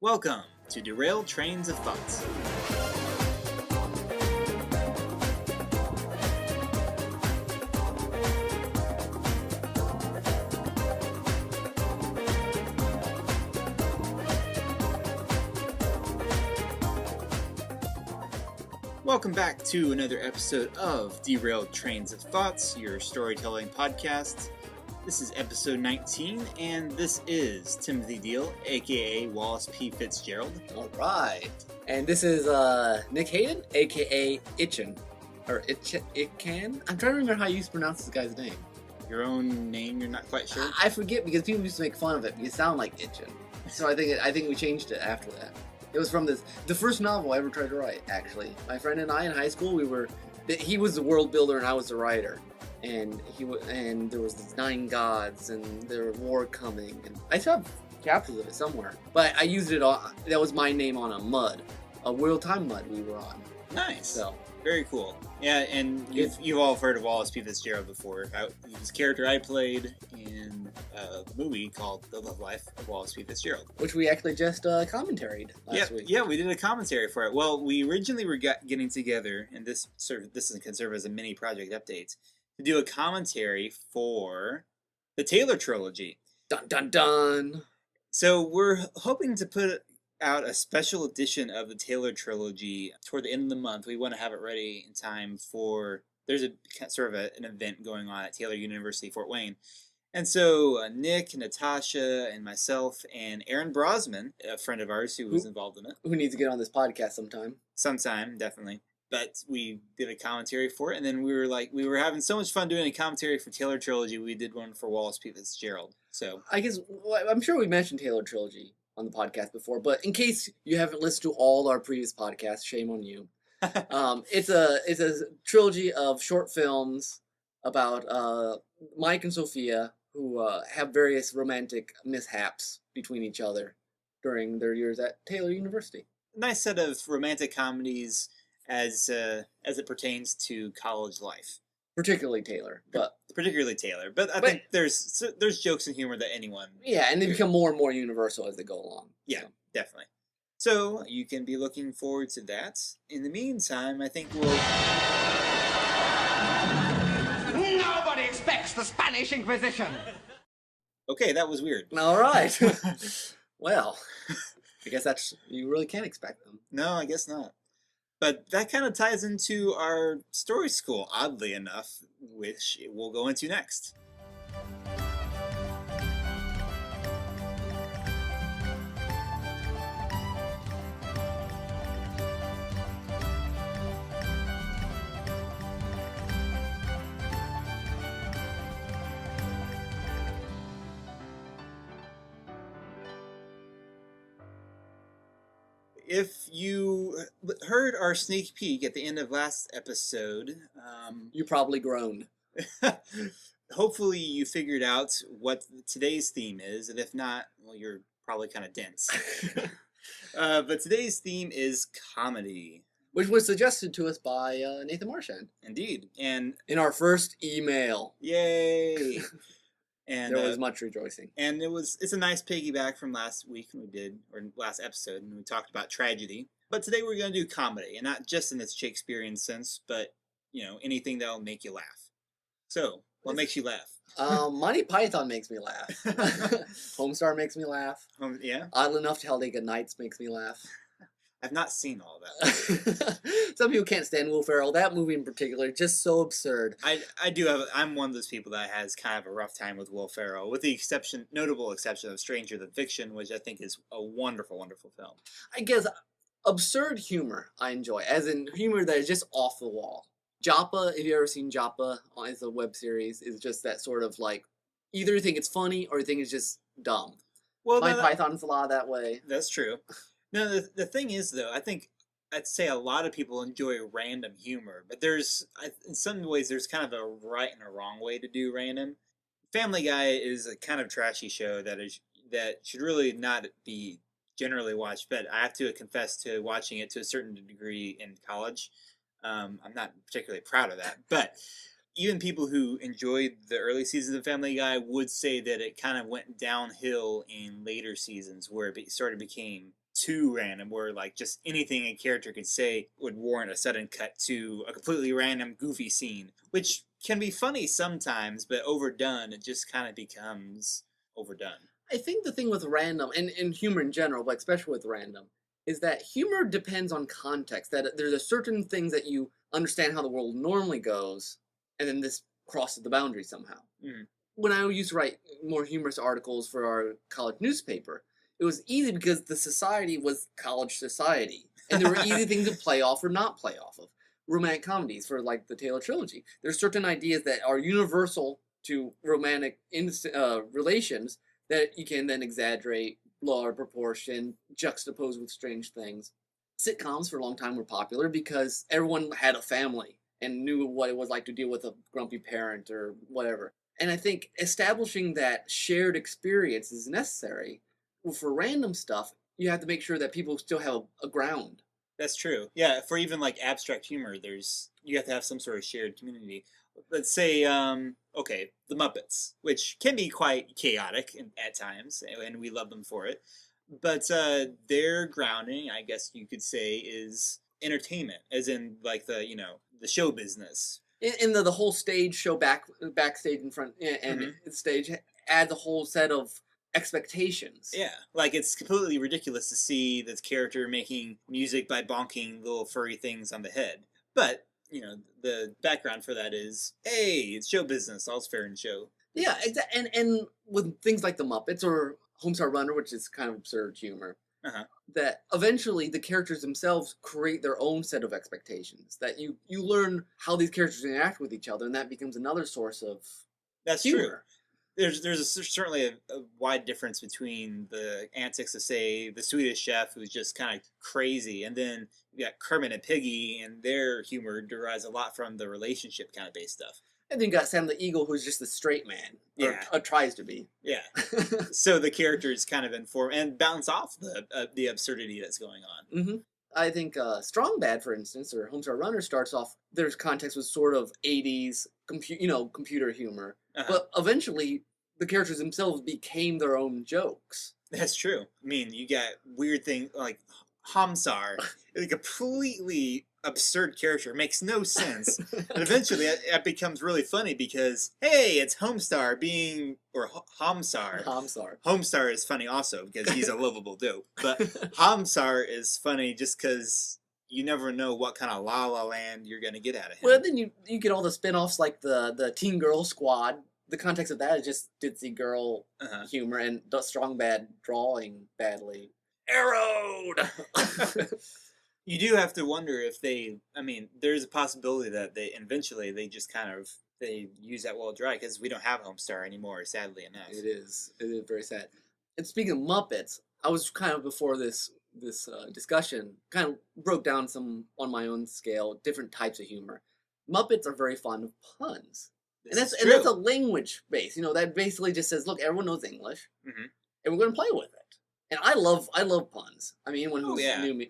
Welcome to Derailed Trains of Thought. Welcome back to another episode of Derailed Trains of Thoughts, your storytelling podcast. This is episode 19, and this is Timothy Deal, aka Wallace P. Fitzgerald. All right. And this is Nick Hayden, aka Itchin. Or Itcan? I'm trying to remember how you used to pronounce this guy's name. Your own name, you're not quite sure? I forget because people used to make fun of it. You sound like Itchin. So I think we changed it after that. It was from the first novel I ever tried to write, actually. My friend and I in high school, he was the world builder and I was the writer. And there was these 9 gods and there was war coming. And I still have chapters of it somewhere. But I used it all, that was my name on a real-time mud we were on. Nice. So. Very cool. Yeah, and you've all heard of Wallace P. Fitzgerald before. He was a character I played in a movie called The Love Life of Wallace P. Fitzgerald. Which we actually just commentaried last week. Yeah, we did a commentary for it. Well, we originally were getting together, and this can serve as a mini project update, to do a commentary for the Taylor trilogy. Dun dun dun! So we're hoping to put out a special edition of the Taylor trilogy toward the end of the month. We want to have it ready in time for, there's an event going on at Taylor University, Fort Wayne. And so Nick, Natasha, and myself, and Aaron Brosman, a friend of ours who was involved in it. Who needs to get on this podcast sometime. Sometime, definitely. But we did a commentary for it, and then we were having so much fun doing a commentary for Taylor trilogy, we did one for Wallace P. Fitzgerald. So I guess, I'm sure we mentioned Taylor trilogy on the podcast before, but in case you haven't listened to all our previous podcasts, shame on you. It's a trilogy of short films about Mike and Sophia, who have various romantic mishaps between each other during their years at Taylor University. Nice set of romantic comedies as it pertains to college life. Particularly Taylor, but I think there's jokes and humor that anyone. Yeah, and they become more and more universal as they go along. Yeah, so. Definitely. So you can be looking forward to that. In the meantime, I think we'll. Nobody expects the Spanish Inquisition. Okay, that was weird. All right. Well, I guess you really can't expect them. No, I guess not. But that kind of ties into our story school, oddly enough, which we'll go into next. If you heard our sneak peek at the end of last episode, you probably groaned. Hopefully you figured out what today's theme is, and if not, well, you're probably kind of dense. But today's theme is comedy. Which was suggested to us by Nathan Marchand. Indeed. And in our first email. Yay! And there was much rejoicing. And it's a nice piggyback from last episode, and we talked about tragedy. But today we're going to do comedy, and not just in this Shakespearean sense, but, anything that'll make you laugh. So, what makes you laugh? Monty Python makes me laugh. Homestar makes me laugh. Yeah? Oddly enough, Talladega Nights makes me laugh. I've not seen all that. Some people can't stand Will Ferrell. That movie in particular, just so absurd. I'm one of those people that has kind of a rough time with Will Ferrell, with the notable exception of Stranger Than Fiction, which I think is a wonderful, wonderful film. I guess absurd humor I enjoy, as in humor that is just off the wall. Joppa, if you've ever seen Joppa as a web series, is just that sort of like, either you think it's funny or you think it's just dumb. Well, Monty Python's a lot that way. That's true. No, the thing is, though, I'd say a lot of people enjoy random humor, but in some ways, there's kind of a right and a wrong way to do random. Family Guy is a kind of trashy show that should really not be generally watched, but I have to confess to watching it to a certain degree in college. I'm not particularly proud of that, but even people who enjoyed the early seasons of Family Guy would say that it kind of went downhill in later seasons where it became too random, where like just anything a character could say would warrant a sudden cut to a completely random, goofy scene, which can be funny sometimes, but overdone, it just kind of becomes overdone. I think the thing with random, and humor in general, but especially with random, is that humor depends on context. That there's a certain things that you understand how the world normally goes, and then this crosses the boundary somehow. Mm. When I used to write more humorous articles for our college newspaper, it was easy because the society was college society, and there were easy things to play off or not play off of. Romantic comedies for like the Taylor trilogy. There's certain ideas that are universal to romantic relations that you can then exaggerate, blow out of proportion, juxtapose with strange things. Sitcoms for a long time were popular because everyone had a family and knew what it was like to deal with a grumpy parent or whatever. And I think establishing that shared experience is necessary. Well, for random stuff, you have to make sure that people still have a ground. That's true. Yeah, for even like abstract humor, you have to have some sort of shared community. Let's say, okay, the Muppets, which can be quite chaotic at times, and we love them for it. But their grounding, I guess you could say, is entertainment, as in like the show business. In the whole stage show backstage in front and the stage adds a whole set of expectations. Yeah, like it's completely ridiculous to see this character making music by bonking little furry things on the head. But, the background for that is, hey, it's show business, all's fair in show. Yeah, and with things like the Muppets or Homestar Runner, which is kind of absurd humor, that eventually the characters themselves create their own set of expectations. That you learn how these characters interact with each other, and that becomes another source of That's humor. True. There's certainly a wide difference between the antics of, say, the Swedish Chef, who's just kind of crazy, and then you got Kermit and Piggy, and their humor derives a lot from the relationship kind of based stuff. And then you got Sam the Eagle, who's just a straight man, or tries to be. Yeah. So the characters kind of inform and bounce off the absurdity that's going on. Mm-hmm. I think Strong Bad, for instance, or Homestar Runner starts off, there's context with sort of 80s computer humor. But eventually, the characters themselves became their own jokes. That's true. I mean, you got weird things like Hamsar, a completely absurd character, makes no sense. And eventually, it becomes really funny because, hey, it's Homestar or Hamsar. Homestar is funny also because he's a lovable dope. But Hamsar is funny just because you never know what kind of La La Land you're going to get out of him. Well, then you get all the spin-offs like the Teen Girl Squad. The context of that is just ditzy girl humor and Strong Bad drawing badly. Arrowed! You do have to wonder if there's a possibility that they just they use that well dry because we don't have Homestar anymore, sadly enough. It is very sad. And speaking of Muppets, I was kind of before this discussion, kind of broke down some on my own scale, different types of humor. Muppets are very fond of puns. And that's a language base. That basically just says, look, everyone knows English, and we're going to play with it. And I love puns. I mean, anyone who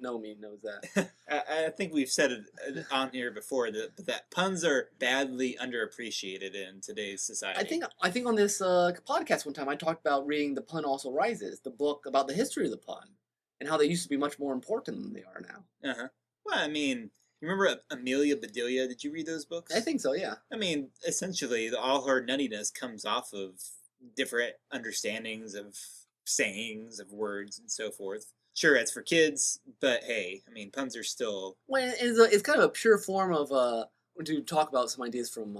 know me knows that. I think we've said it on here before that puns are badly underappreciated in today's society. I think on this podcast one time I talked about reading The Pun Also Rises, the book about the history of the pun, and how they used to be much more important than they are now. Well, I mean, you remember Amelia Bedelia? Did you read those books? I think so, yeah. I mean, essentially, all her nuttiness comes off of different understandings of sayings, of words, and so forth. Sure, it's for kids, but hey, I mean, puns are still... Well, it's kind of a pure form of, to talk about some ideas from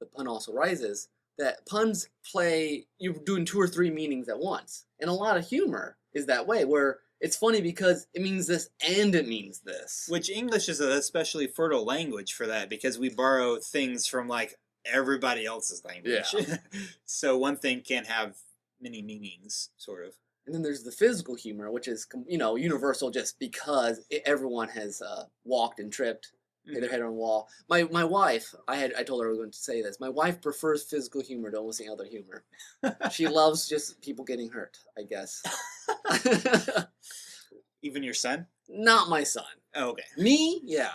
The Pun Also Rises, that puns play, you're doing 2 or 3 meanings at once. And a lot of humor is that way, where it's funny because it means this and it means this. Which English is an especially fertile language for that, because we borrow things from, like, everybody else's language. Yeah. So one thing can have many meanings, sort of. And then there's the physical humor, which is, universal just because everyone has walked and tripped, hit their head on a wall. My wife, I told her I was going to say this, my wife prefers physical humor to almost any other humor. She loves just people getting hurt, I guess. Even your son? Not my son. Oh, okay. Me? Yeah.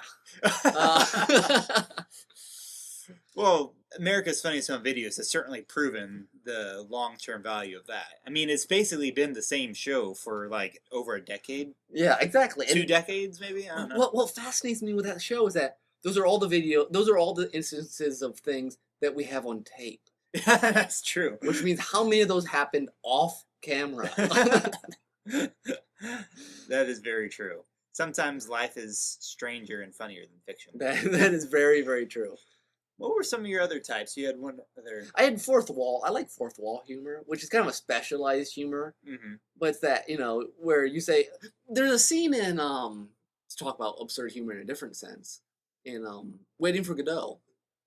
Well, America's Funniest Home Videos has certainly proven the long-term value of that. I mean, it's basically been the same show for like over a decade, Yeah, exactly. 2 decades, maybe. I don't know. What fascinates me with that show is that those are all the instances of things that we have on tape. That's true. Which means how many of those happened off camera? That is very true. Sometimes life is stranger and funnier than fiction. That is very, very true. What were some of your other types? You had one other. I had fourth wall. I like fourth wall humor, which is kind of a specialized humor. Mm-hmm. But it's that, where you say, there's a scene in, let's talk about absurd humor in a different sense, in Waiting for Godot,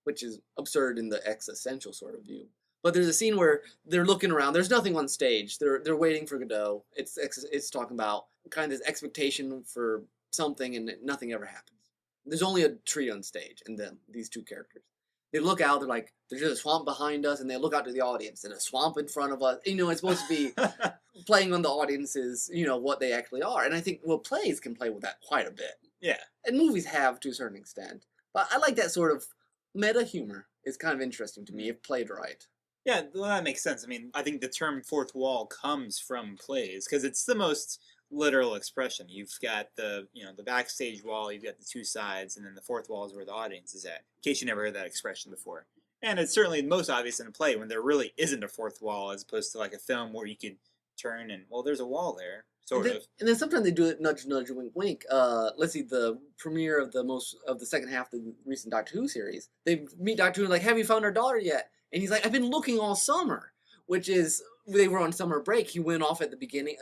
which is absurd in the existential sort of view. But there's a scene where they're looking around. There's nothing on stage. They're waiting for Godot. It's talking about kind of this expectation for something, and nothing ever happens. There's only a tree on stage, and then these two characters. They look out. They're like, there's just a swamp behind us, and they look out to the audience, and a swamp in front of us. It's supposed to be playing on the audience's, what they actually are. And I think plays can play with that quite a bit. Yeah, and movies have to a certain extent. But I like that sort of meta humor. It's kind of interesting to me if played right. Yeah, well, that makes sense. I mean, I think the term fourth wall comes from plays because it's the most literal expression. You've got the backstage wall, you've got the two sides, and then the fourth wall is where the audience is at. In case you never heard that expression before. And it's certainly most obvious in a play when there really isn't a fourth wall, as opposed to like a film where you could turn and, well, there's a wall there, sort of. And then sometimes they do it nudge, nudge, wink, wink. Let's see, the premiere of the second half of the recent Doctor Who series, they meet Doctor Who and like, have you found our daughter yet? And he's like, I've been looking all summer, which is, they were on summer break. He went off at the beginning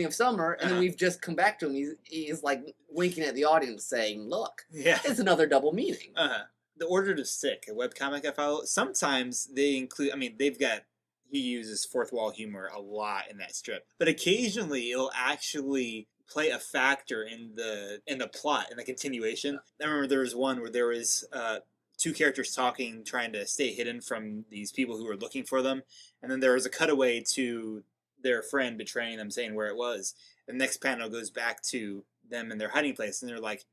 of summer, and then we've just come back to him. He's like winking at the audience saying, look, it's another double meaning. The Order to Stick, a webcomic I follow, sometimes they include, he uses fourth wall humor a lot in that strip, but occasionally it'll actually play a factor in the plot, in the continuation. I remember there was one where there was two characters talking, trying to stay hidden from these people who were looking for them, and then there was a cutaway to their friend betraying them, saying where it was. The next panel goes back to them in their hiding place, and they're like,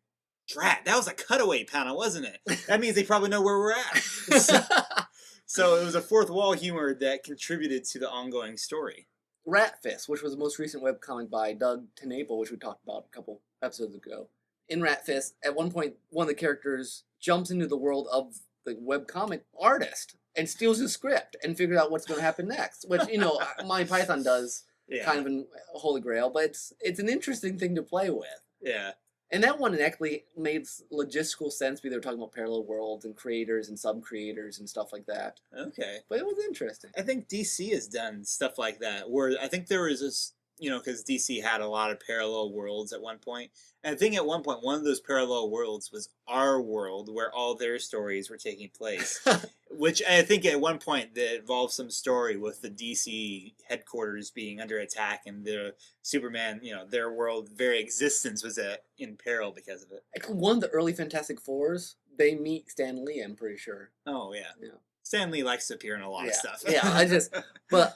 drat, that was a cutaway panel, wasn't it? That means they probably know where we're at. So it was a fourth wall humor that contributed to the ongoing story. Rat Fist, which was the most recent webcomic by Doug Tenable, which we talked about a couple episodes ago. In Rat Fist, at one point, one of the characters jumps into the world of the webcomic artist and steals his script and figures out what's going to happen next, which, Monty Python does kind of in Holy Grail, but it's an interesting thing to play with. Yeah. And that one actually made logistical sense because they were talking about parallel worlds and creators and sub-creators and stuff like that. Okay. But it was interesting. I think DC has done stuff like that, where I think there was this, because DC had a lot of parallel worlds at one point. And I think at one point, one of those parallel worlds was our world, where all their stories were taking place. Which I think at one point that involved some story with the DC headquarters being under attack, and the Superman, their world, very existence was in peril because of it. One of the early Fantastic Fours, they meet Stan Lee, I'm pretty sure. Oh, yeah. Stan Lee likes to appear in a lot of stuff. But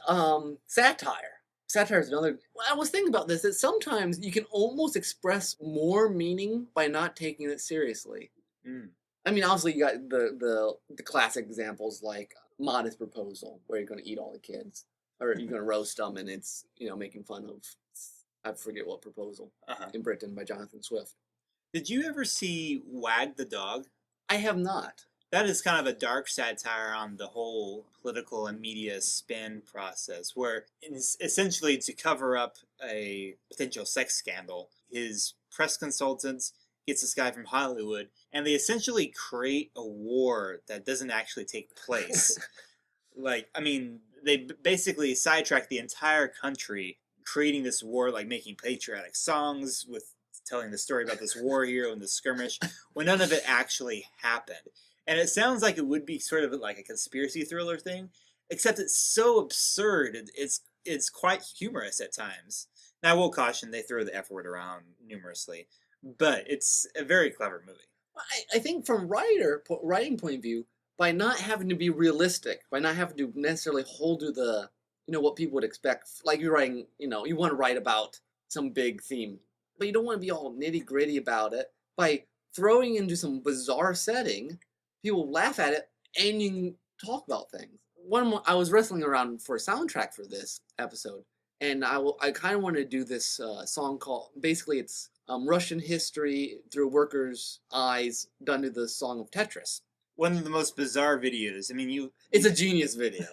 satire. Satire is another. I was thinking about this, that sometimes you can almost express more meaning by not taking it seriously. Mm. I mean, obviously, you got the classic examples like Modest Proposal, where you're going to eat all the kids, or you're going to roast them, and it's making fun of, I forget what proposal, in Britain by Jonathan Swift. Did you ever see Wag the Dog? I have not. That is kind of a dark satire on the whole political and media spin process, where it's essentially to cover up a potential sex scandal. His press consultants gets this guy from Hollywood, and they essentially create a war that doesn't actually take place. They basically sidetrack the entire country, creating this war, like making patriotic songs with telling the story about this war hero and the skirmish, when none of it actually happened. And it sounds like it would be sort of like a conspiracy thriller thing, except it's so absurd. It's quite humorous at times. Now, I will caution, they throw the F word around numerously, but it's a very clever movie. I think from writing point of view, by not having to be realistic, by not having to necessarily hold to the, what people would expect, like you're writing, you want to write about some big theme, but you don't want to be all nitty gritty about it. By throwing into some bizarre setting, people laugh at it, and you can talk about things. I was wrestling around for a soundtrack for this episode, and I kind of wanted to do this song called, basically it's Russian history through workers' eyes done to the song of Tetris. One of the most bizarre videos. I mean, It's a genius video,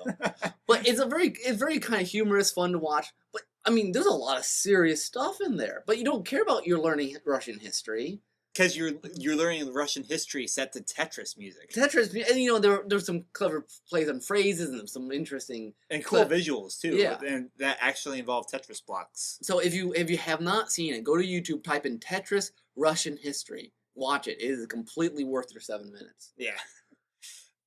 but it's very kind of humorous, fun to watch. But I mean, there's a lot of serious stuff in there. But you don't care about your learning Russian history. Because you're learning Russian history set to Tetris music. Tetris, and you know there's some clever plays on phrases and some interesting and cool visuals too. Yeah, and that actually involve Tetris blocks. So if you have not seen it, go to YouTube, type in Tetris Russian history, watch it. It is completely worth your 7 minutes. Yeah,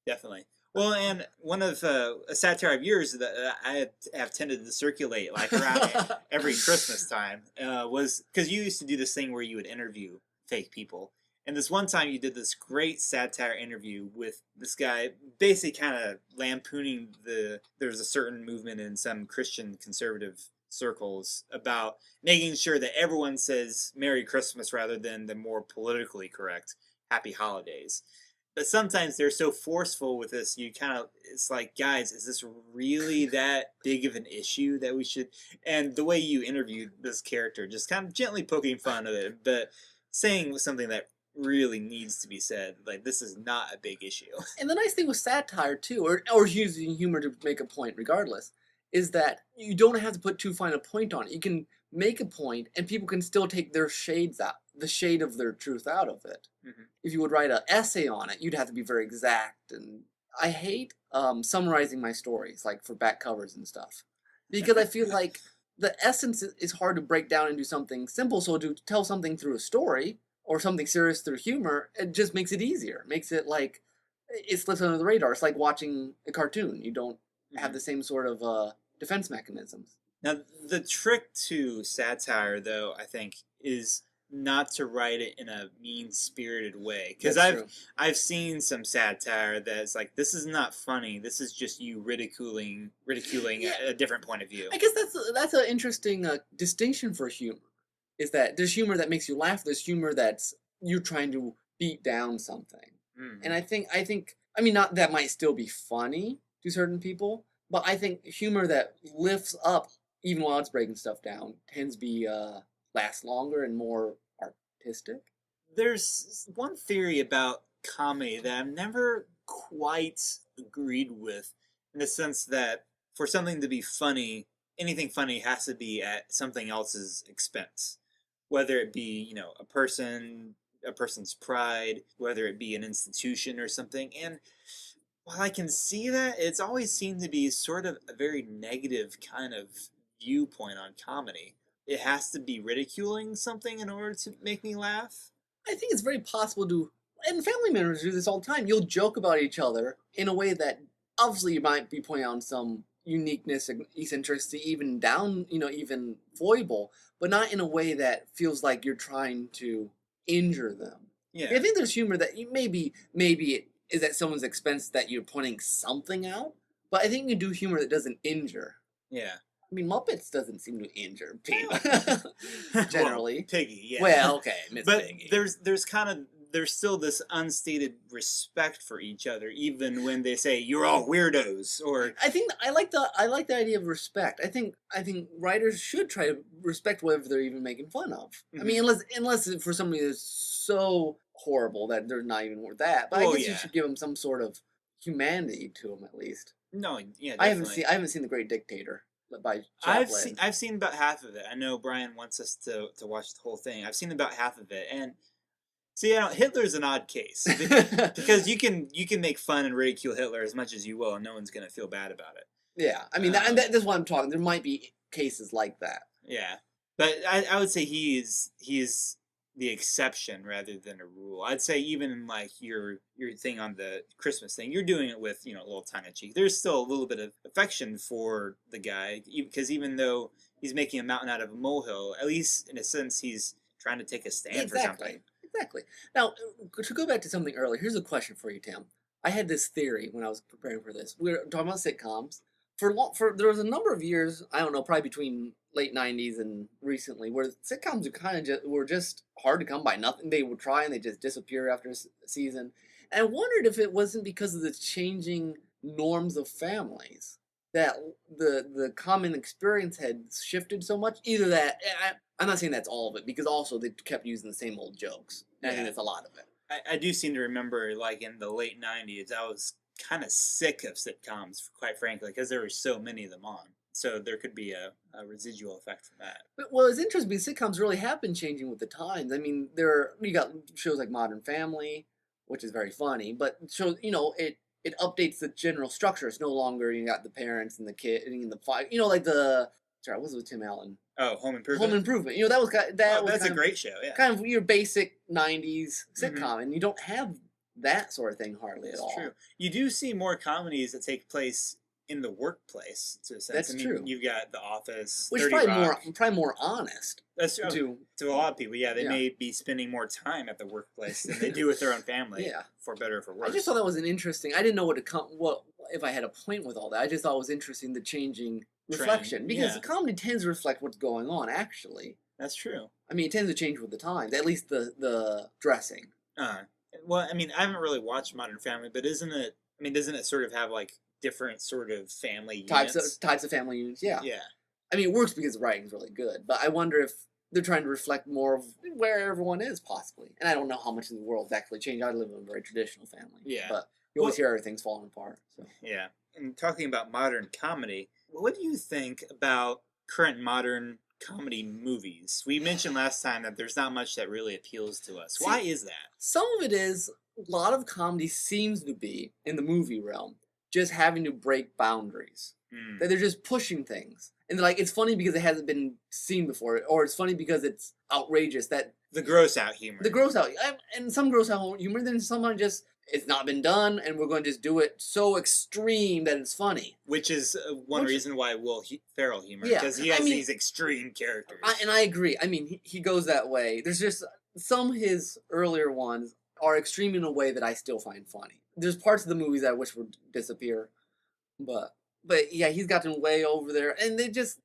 definitely. Well, and one of a satire of yours that I have tended to circulate like around every Christmas time was because you used to do this thing where you would interview fake people. And this one time you did this great satire interview with this guy, basically kind of lampooning there's a certain movement in some Christian conservative circles about making sure that everyone says Merry Christmas rather than the more politically correct Happy Holidays. But sometimes they're so forceful with this, it's like, guys, is this really that big of an issue that we should... And the way you interviewed this character, just kind of gently poking fun of it, but saying something that really needs to be said, like, this is not a big issue. And the nice thing with satire too, or using humor to make a point regardless, is that you don't have to put too fine a point on it. You can make a point and people can still take their shades out, the shade of their truth out of it. Mm-hmm. If you would write an essay on it, you'd have to be very exact. And I hate summarizing my stories, like for back covers and stuff, because I feel like the essence is hard to break down into something simple. So to tell something through a story or something serious through humor, it just makes it easier. Makes it like it slips under the radar. It's like watching a cartoon. You don't have the same sort of defense mechanisms. Now, the trick to satire, though, I think, is not to write it in a mean-spirited way. Because I've seen some satire that's like, this is not funny. This is just you ridiculing a different point of view. I guess that's an interesting distinction for humor. Is that there's humor that makes you laugh. There's humor that's you're trying to beat down something. Mm-hmm. And I think I mean, not that might still be funny to certain people, but I think humor that lifts up even while it's breaking stuff down tends to be last longer and more artistic. There's one theory about comedy that I've never quite agreed with, in the sense that for something to be funny, anything funny has to be at something else's expense. Whether it be, you know, a person's pride, whether it be an institution or something. And while I can see that, it's always seemed to be sort of a very negative kind of viewpoint on comedy. It has to be ridiculing something in order to make me laugh. I think it's very possible to, and family members do this all the time. You'll joke about each other in a way that obviously you might be pointing out some uniqueness, eccentricity, even foible, but not in a way that feels like you're trying to injure them. Yeah, I think there's humor that maybe it is at someone's expense that you're pointing something out, but I think you do humor that doesn't injure. Yeah. I mean, Muppets doesn't seem to injure people generally. Well, Piggy, yeah. Well, okay, Miss but Piggy. There's still this unstated respect for each other, even when they say you're all weirdos. Or I like the idea of respect. I think writers should try to respect whatever they're even making fun of. Mm-hmm. I mean, unless for somebody that's so horrible that they're not even worth that. But I guess you should give them some sort of humanity to them at least. No, yeah, definitely. I haven't seen The Great Dictator by Chaplin. I've seen about half of it. I know Brian wants us to watch the whole thing. I've seen about half of it, and see, Hitler's an odd case because you can make fun and ridicule Hitler as much as you will, and no one's gonna feel bad about it. Yeah, I mean, that's what I'm talking. There might be cases like that. Yeah, but I would say he is the exception rather than a rule. I'd say even in like your thing on the Christmas thing, you're doing it with, you know, a little tongue in cheek. There's still a little bit of affection for the guy, because even though he's making a mountain out of a molehill, at least in a sense he's trying to take a stand for something. Exactly. Now, to go back to something earlier, here's a question for you, Tim. I had this theory when I was preparing for this. We were talking about sitcoms. There was a number of years, I don't know, probably between late 90s and recently, where sitcoms were just hard to come by. Nothing they would try and they just disappear after a season. I wondered if it wasn't because of the changing norms of families that the common experience had shifted so much. Either that, I'm not saying that's all of it, because also they kept using the same old jokes. I think that's a lot of it. I do seem to remember, like, in the late 90s, I was kind of sick of sitcoms, quite frankly, because there were so many of them on. So there could be a residual effect from that. But, well, it's interesting because sitcoms really have been changing with the times. I mean, you got shows like Modern Family, which is very funny, but shows, it updates the general structure. It's no longer you got the parents and the kid and the five. Like what was it with Tim Allen? Oh, Home Improvement. Home Improvement. That was that's a great show. Yeah, kind of your basic '90s sitcom, and you don't have that sort of thing hardly at all. True. You do see more comedies that take place in the workplace, to a sense. That's true. You've got The Office, which is probably more honest. That's true. To a lot of people, yeah, they may be spending more time at the workplace than they do with their own family. Yeah, for better or for worse. I just thought that was an interesting. I didn't know what if I had a point with all that. I just thought it was interesting, the changing reflection, because comedy tends to reflect what's going on. Actually, that's true. I mean, it tends to change with the times. At least the dressing. Well, I mean, I haven't really watched Modern Family, but doesn't it sort of have like different sort of family units? Types of family units, yeah. Yeah. I mean, it works because the writing's really good, but I wonder if they're trying to reflect more of where everyone is, possibly. And I don't know how much of the world's actually changed. I live in a very traditional family. Yeah. But you always hear everything's falling apart. So. Yeah. And talking about modern comedy, what do you think about current modern comedy movies? We mentioned last time that there's not much that really appeals to us. Why is that? Some of it is, a lot of comedy seems to be, in the movie realm, just having to break boundaries. That they're just pushing things. And like, it's funny because it hasn't been seen before, or it's funny because it's outrageous. That the gross out humor. And some gross out humor, then someone just, it's not been done, and we're going to just do it so extreme that it's funny. Which is one reason why Will Ferrell humor, because he has these extreme characters. And I agree. I mean, he goes that way. There's just, some of his earlier ones are extreme in a way that I still find funny. There's parts of the movies that I wish would disappear, but yeah, he's gotten way over there, and there's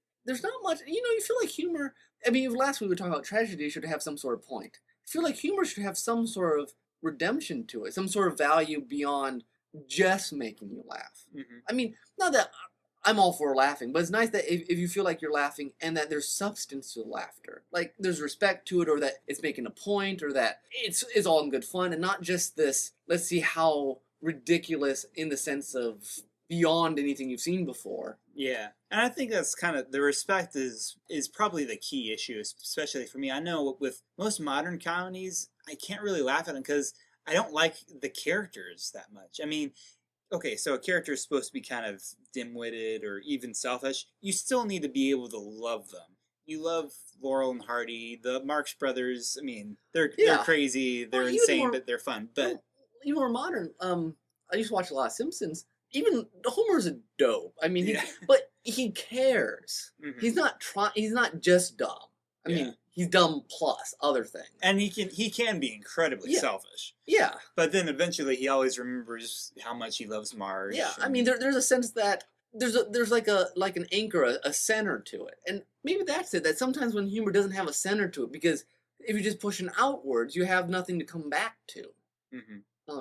not much, you feel like humor, I mean, last week we were talking about tragedy should have some sort of point. I feel like humor should have some sort of redemption to it, some sort of value beyond just making you laugh. I mean, not that I'm all for laughing, but it's nice that if you feel like you're laughing and that there's substance to the laughter, like there's respect to it, or that it's making a point, or that it's all in good fun, and not just this, let's see how ridiculous in the sense of beyond anything you've seen before. Yeah, and I think that's kind of, the respect is probably the key issue, especially for me. I know with most modern comedies, I can't really laugh at them because I don't like the characters that much. I mean, okay, so a character is supposed to be kind of dim-witted or even selfish. You still need to be able to love them. You love Laurel and Hardy, the Marx Brothers. I mean, they're crazy, they're insane, but they're fun. But even more modern, I used to watch a lot of Simpsons. Even Homer's a dope. I mean, but he cares. He's not just dumb. I mean, he's dumb plus other things. And he can be incredibly selfish. Yeah. But then eventually he always remembers how much he loves Marge. Yeah. I mean, there's a sense that there's like an anchor, a center to it. And maybe that's it. That sometimes when humor doesn't have a center to it, because if you're just pushing outwards, you have nothing to come back to.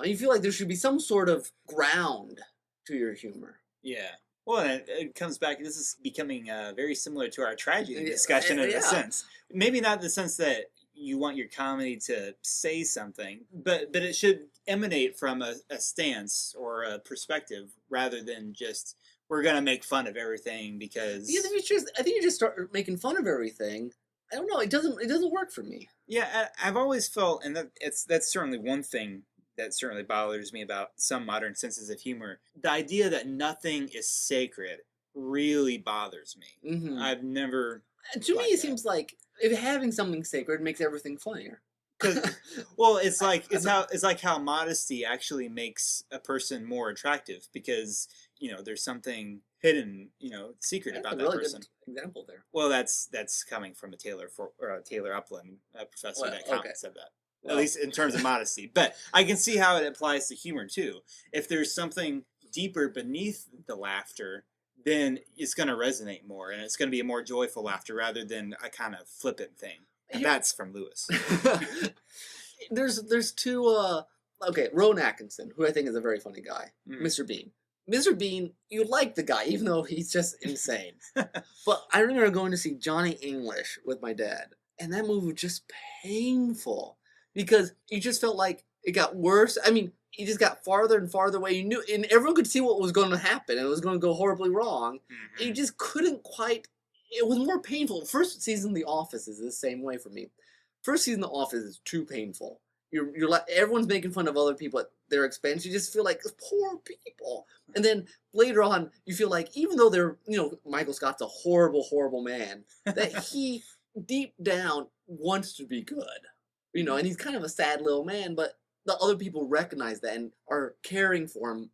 You feel like there should be some sort of ground to your humor. Yeah. Well, it comes back, this is becoming very similar to our tragedy discussion in a sense. Maybe not in the sense that you want your comedy to say something, but it should emanate from a stance or a perspective rather than just, we're going to make fun of everything because... Yeah, I think you just start making fun of everything. I don't know, it doesn't work for me. Yeah, I've always felt, and that's certainly one thing that certainly bothers me about some modern senses of humor. The idea that nothing is sacred really bothers me. I've never... To me, it seems like if having something sacred makes everything funnier. Well, it's like how modesty actually makes a person more attractive because, there's something hidden, secret about that person. Good example there. Well, that's coming from a Taylor Upland professor that said that. At least in terms of modesty. But I can see how it applies to humor, too. If there's something deeper beneath the laughter, then it's going to resonate more, and it's going to be a more joyful laughter rather than a kind of flippant thing. And that's from Lewis. There's two okay, Rowan Atkinson, who I think is a very funny guy, Mm. Mr. Bean. Mr. Bean, you like the guy, even though he's just insane. But I remember going to see Johnny English with my dad, and that movie was just painful because you just felt like it got worse. I mean, you just got farther and farther away. You knew, and everyone could see what was going to happen, and it was going to go horribly wrong. Mhm. And you just couldn't quite. It was more painful. First season of The Office is the same way for me. First season of The Office is too painful. You're like, everyone's making fun of other people at their expense. You just feel like poor people. And then later on, you feel like even though they're, Michael Scott's a horrible, horrible man, that he deep down wants to be good. And he's kind of a sad little man, but the other people recognize that and are caring for him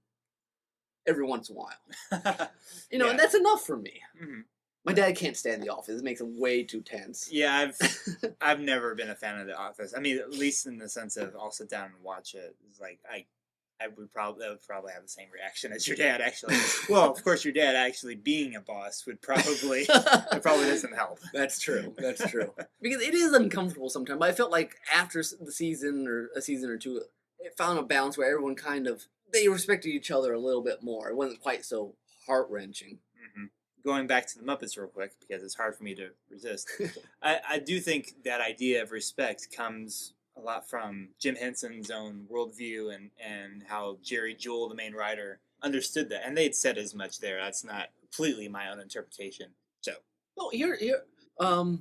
every once in a while. Yeah. And that's enough for me. Mhm. My dad can't stand The Office. It makes him way too tense. Yeah, I've never been a fan of The Office. I mean, at least in the sense of I'll sit down and watch it. It's like I would probably have the same reaction as your dad. Actually, well, of course, your dad actually being a boss would probably it probably doesn't help. That's true. That's true. Because it is uncomfortable sometimes. But I felt like after the season or a season or two, it found a balance where everyone they respected each other a little bit more. It wasn't quite so heart-wrenching. Mm-hmm. Going back to the Muppets real quick, because it's hard for me to resist. I do think that idea of respect comes a lot from Jim Henson's own worldview and how Jerry Jewell, the main writer, understood that. And they'd said as much there. That's not completely my own interpretation. So. Oh, here,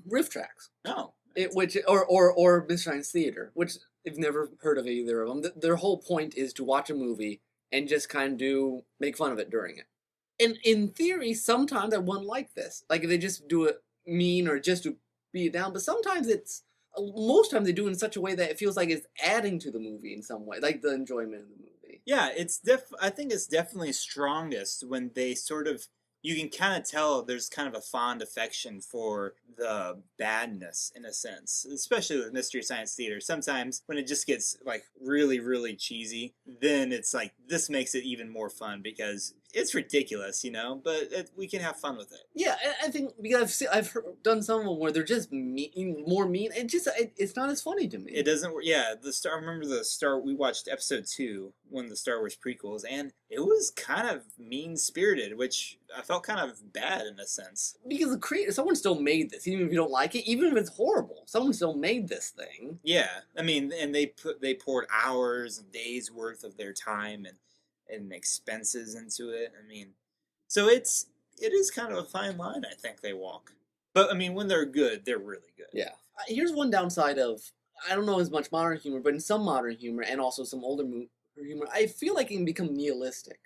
Riff Tracks. No. Or Mystery Science Theater, which I've never heard of either of them. Their whole point is to watch a movie and just kind of make fun of it during it. And in theory, sometimes I wouldn't like this. Like if they just do it mean or just to beat it down. But sometimes most times they do it in such a way that it feels like it's adding to the movie in some way, like the enjoyment of the movie. Yeah, I think it's definitely strongest when they sort of, you can kind of tell there's kind of a fond affection for the badness in a sense, especially with Mystery Science Theater. Sometimes when it just gets like really, really cheesy, then it's like, this makes it even more fun because it's ridiculous, but we can have fun with it. Yeah, I think because I've done some of them where they're just more mean. It's not as funny to me. It doesn't. Yeah, I remember we watched episode 2, one of the Star Wars prequels, and it was kind of mean spirited, which I felt kind of bad in a sense. Because someone still made this, even if you don't like it, even if it's horrible, someone still made this thing. Yeah, I mean, and they poured hours and days worth of their time and expenses into it. I mean, so it is kind of a fine line I think they walk. But I mean, when they're good, they're really good. Yeah. Here's one downside of, I don't know as much modern humor, but in some modern humor and also some older humor, I feel like it can become nihilistic.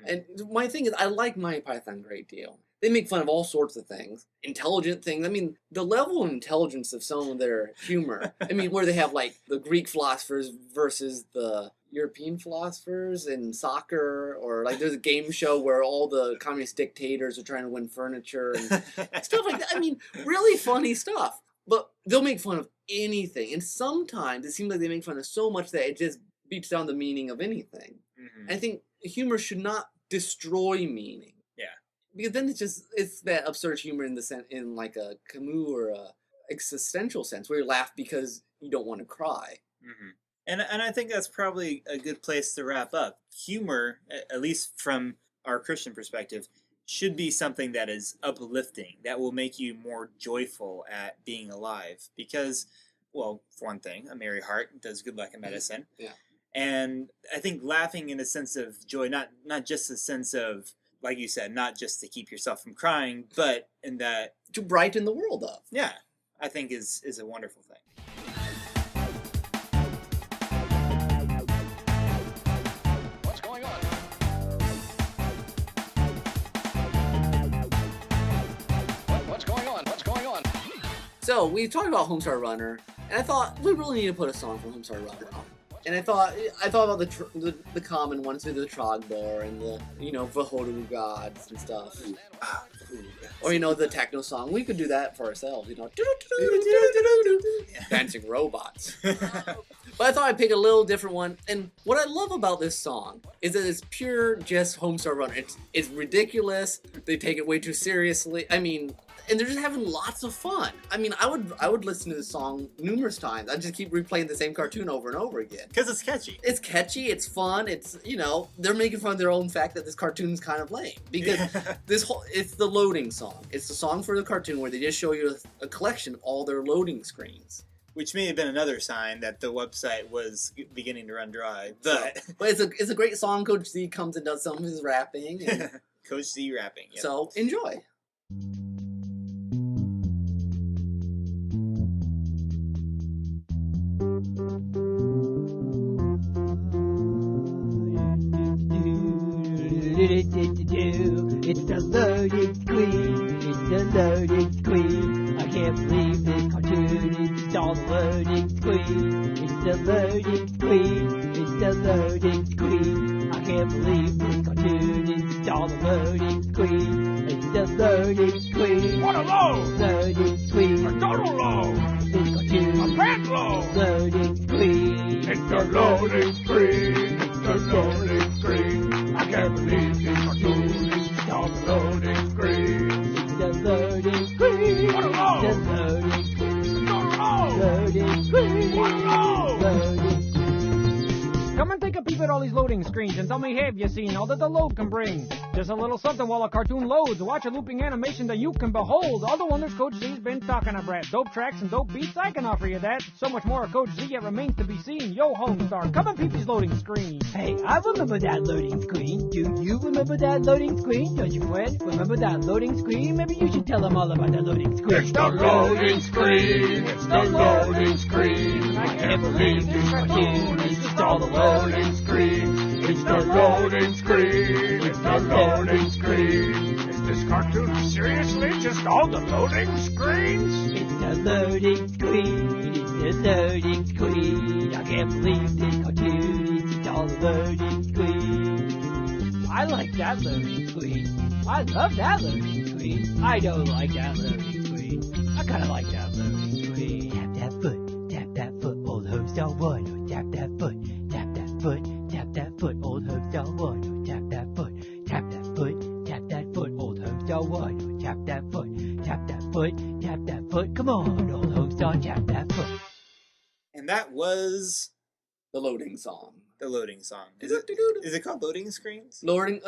And my thing is, I like Monty Python a great deal. They make fun of all sorts of things. Intelligent things. I mean, the level of intelligence of some of their humor. I mean, where they have, like, the Greek philosophers versus the European philosophers in soccer. Or, like, there's a game show where all the communist dictators are trying to win furniture and stuff like that. I mean, really funny stuff. But they'll make fun of anything. And sometimes it seems like they make fun of so much that it just beats down the meaning of anything. Mm-hmm. I think humor should not destroy meaning. Yeah. Because then it's that absurd humor in like a Camus or a existential sense where you laugh because you don't want to cry. Mm-hmm. And I think that's probably a good place to wrap up. Humor, at least from our Christian perspective, should be something that is uplifting, that will make you more joyful at being alive. Because, well, for one thing, a merry heart does good like a medicine. Yeah. And I think laughing in a sense of joy, not just a sense of, like you said, not just to keep yourself from crying, but in that... to brighten the world up. Yeah, I think is a wonderful thing. What's going on? What's going on? What's going on? So, we talked about Homestar Runner, and I thought we really need to put a song from Homestar Runner on. And I thought about the common ones, the Trogdor and the Vahodu gods and stuff, or the techno song. We could do that for ourselves, dancing robots. But I thought I'd pick a little different one. And what I love about this song is that it's pure just Homestar Runner. It's ridiculous. They take it way too seriously. I mean, and they're just having lots of fun. I mean, I would listen to this song numerous times. I'd just keep replaying the same cartoon over and over again. Because it's catchy. It's catchy, it's fun, it's, they're making fun of their own fact that this cartoon's kind of lame. Because it's the loading song. It's the song for the cartoon where they just show you a collection of all their loading screens. Which may have been another sign that the website was beginning to run dry. But it's a great song. Coach Z comes and does some of his rapping. And Coach Z rapping. Yep. So enjoy. It's the loading screen. It's the loading screen. I can't believe this cartoon. It's all the loading screen. It's the loading screen. It's the loading screen. I can't believe this cartoon. It's all the loading screen. It's the loading screen. What a load! Loading screen. A total load! This cartoon. A grand load! Loading screen. It's the loading screen. It's the loading screen. I can't believe this cartoon. It's on the loading screen. It's the loading screen. What a load! The loading screen. What a load! Loading screen. What a load! Loading. Come and take a peep at all these loading screens and tell me, have you seen all that the load can bring? Just a little something while a cartoon loads. Watch a looping animation that you can behold. All the wonders Coach Z's been talking about. Dope tracks and dope beats, I can offer you that. So much more of Coach Z yet remains to be seen. Yo, Homestar, come and peep these loading screens. Hey, I remember that loading screen. Do you remember that loading screen? Don't you, Fred? Remember that loading screen? Maybe you should tell them all about the loading screen. It's the loading screen. It's the loading screen. I can't believe this cartoon. It's just all the loading screen. It's the loading screen. It's the loading screen. Is this cartoon seriously just all the loading screens? It's the loading screen. It's the loading screen. I can't believe this cartoon. It's all the loading screen. I like that loading screen. I love that loading screen. I don't like that loading screen. I kind of like that loading screen. Tap that foot, old Homestar One. Tap that foot, tap that foot. Tap that foot, old Homestar One. Tap that foot, tap that foot. Tap that foot, old Homestar One. Tap that foot, tap that foot. Tap that foot. Come on, old Homestar, tap that foot. And that was The loading song. the loading song. Is it called loading screens? Loading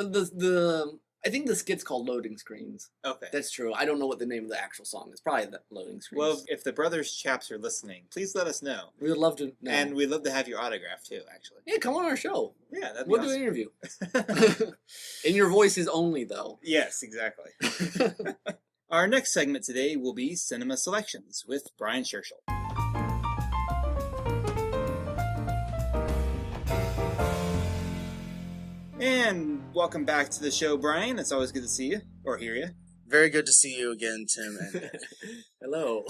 I think the skit's called Loading Screens. Okay. That's true. I don't know what the name of the actual song is. Probably the Loading Screens. Well, if the Brothers Chaps are listening, please let us know. we would love to know. And we'd love to have your autograph too, actually. yeah, come on our show. Yeah, that'd be We'll do awesome. an interview. In your voices only, though. Yes, exactly. Our next segment today will be Cinema Selections with Brian Scherschel. And welcome back to the show, Brian. It's always good to see you, or hear you. Very good to see you again, Tim. And Hello.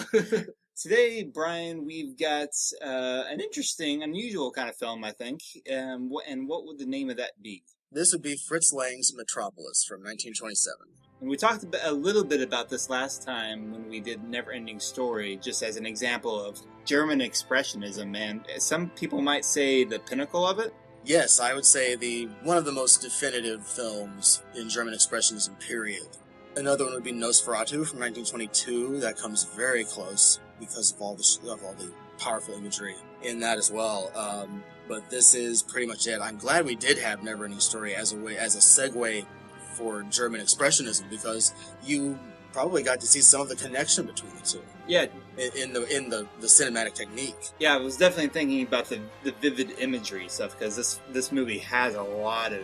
Today, Brian, we've got an interesting, unusual kind of film, I think. And what would the name of that be? this would be Fritz Lang's Metropolis from 1927. And we talked a little bit about this last time when we did Never Ending Story, just as an example of German Expressionism, and some people might say the pinnacle of it. Yes, I would say one of the most definitive films in German Expressionism, period. Another one would be Nosferatu from 1922. That comes very close because of all the powerful imagery in that as well. But this is pretty much it. I'm glad we did have Never Ending Story as a segue for German Expressionism, because you probably got to see some of the connection between the two. Yeah, In the cinematic technique. yeah, I was definitely thinking about the vivid imagery stuff, because this movie has a lot of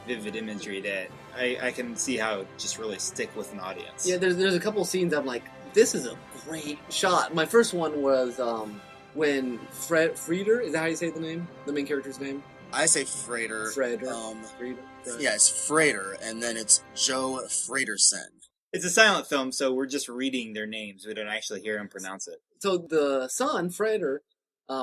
vivid imagery that I can see how it just really stick with an audience. Yeah, there's a couple scenes I'm like, this is a great shot. My first one was when Frieder, is that how you say the name? The main character's name? I say Frater. Frieder. Yeah, it's Frater, and then it's Joe Fraterson. It's a silent film, so we're just reading their names. We don't actually hear him pronounce it. So the son, Frieder,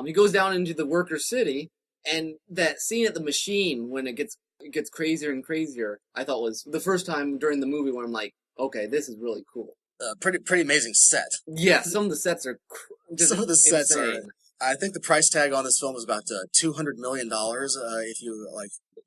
he goes down into the worker city, and that scene at the machine when it gets crazier and crazier, I thought was the first time during the movie where I'm like, okay, this is really cool. Pretty amazing set. Yeah, some of the sets are just Some of the sets insane. are. I think the price tag on this film is about $200 million if you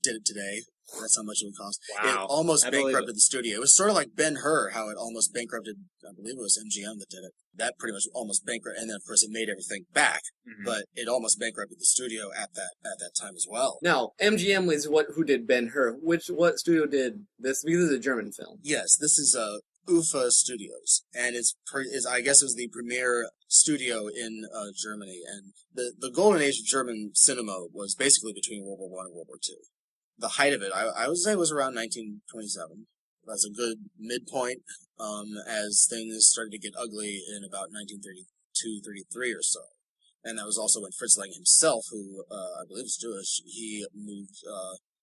did it today. That's how much it would cost. Wow. It almost I believe bankrupted it. the studio. It was sort of like Ben-Hur, how it almost bankrupted, I believe it was MGM that did it. That pretty much almost bankrupted, and then of course it made everything back, but it almost bankrupted the studio at that time as well. Now, MGM is who did Ben-Hur. What studio did this? Because it's a German film. Yes, this is UFA Studios, and I guess it was the premier studio in Germany, and the golden age of German cinema was basically between World War I and World War II. The height of it, I would say, was around 1927. That's a good midpoint, as things started to get ugly in about 1932, 33 or so. And that was also when Fritz Lang himself, who I believe is Jewish, he moved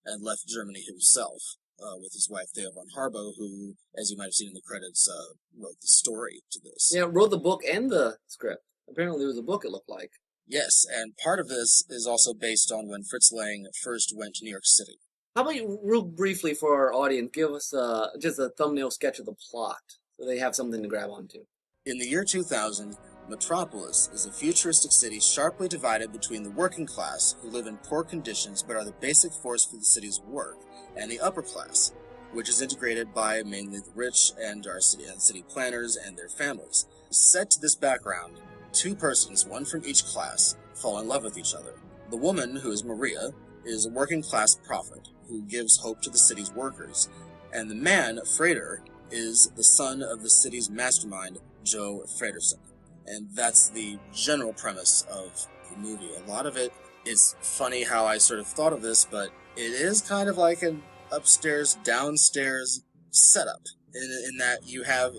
and left Germany himself with his wife, Thea von Harbo, who, as you might have seen in the credits, wrote the story to this. Yeah, wrote the book and the script. Apparently there was a book, it looked like. Yes, and part of this is also based on when Fritz Lang first went to New York City. How about you, real briefly for our audience, give us just a thumbnail sketch of the plot, so they have something to grab onto. In the year 2000, Metropolis is a futuristic city sharply divided between the working class, who live in poor conditions but are the basic force for the city's work, and the upper class, which is integrated by mainly the rich and our city planners and their families. Set to this background, two persons, one from each class, fall in love with each other. The woman, who is Maria, is a working class prophet who gives hope to the city's workers, and the man, Freder, is the son of the city's mastermind, Joe Fredersen. And that's the general premise of the movie. A lot of it is funny how I sort of thought of this, but it is kind of like an upstairs, downstairs setup, in that you have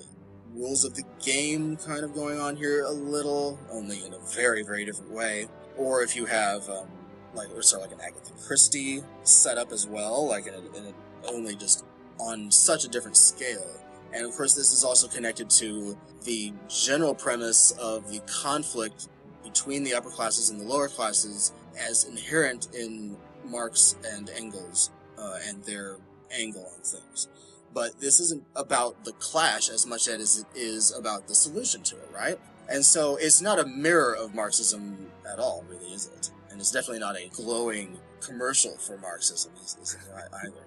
rules of the game kind of going on here a little, only in a very, very different way. Or if you have like an Agatha Christie setup as well, like only just on such a different scale. And of course, this is also connected to the general premise of the conflict between the upper classes and the lower classes as inherent in Marx and Engels and their angle on things. But this isn't about the clash as much as it is about the solution to it, right? And so it's not a mirror of Marxism at all, really, is it? And it's definitely not a glowing commercial for Marxism either.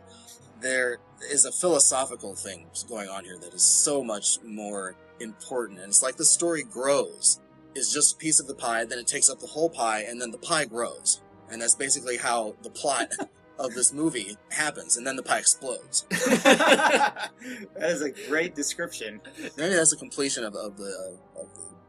There is a philosophical thing going on here that is so much more important. And it's like the story grows. It's just a piece of the pie, then it takes up the whole pie, and then the pie grows. And that's basically how the plot of this movie happens, and then the pie explodes. That is a great description. Maybe that's a completion of the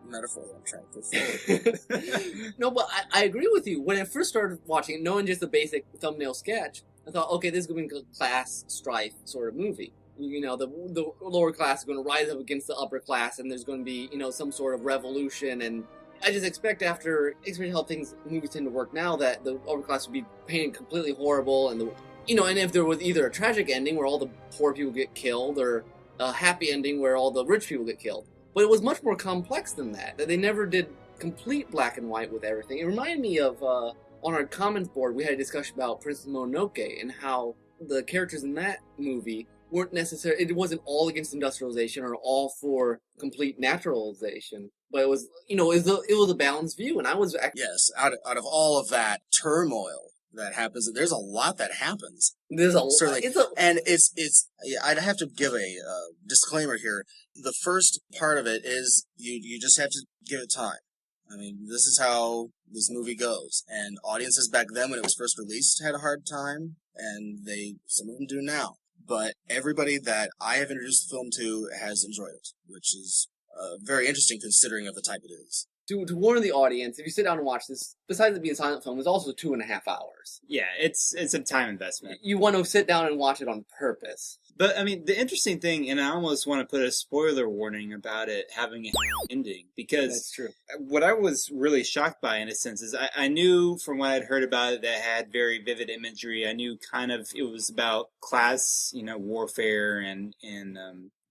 metaphor that I'm trying to put forward. No, but I agree with you. When I first started watching it, knowing just the basic thumbnail sketch, I thought, okay, this is going to be a class strife sort of movie. You know, the lower class is going to rise up against the upper class, and there's going to be, some sort of revolution. And I just expect especially how movies tend to work now, that the upper class would be painted completely horrible, and and if there was either a tragic ending where all the poor people get killed, or a happy ending where all the rich people get killed. But it was much more complex than that. They never did complete black and white with everything. It reminded me of, on our comments board, we had a discussion about Princess Mononoke and how the characters in that movie weren't necessarily, it wasn't all against industrialization or all for complete naturalization. But it was, it was a balanced view. And I was actually... Yes, out of all of that turmoil that happens, there's a lot that happens. There's a certainly, and it's. I'd have to give a disclaimer here. The first part of it is you just have to give it time. I mean, this is how this movie goes, and audiences back then when it was first released had a hard time, and some of them do now. But everybody that I have introduced the film to has enjoyed it, which is very interesting considering of the type it is. To warn the audience, if you sit down and watch this, besides it being a silent film, it's also 2.5 hours. Yeah, it's a time investment. You want to sit down and watch it on purpose. But, I mean, the interesting thing, and I almost want to put a spoiler warning about it having an ending, because that's true. What I was really shocked by, in a sense, is I knew from what I'd heard about it that it had very vivid imagery. I knew kind of it was about class, warfare and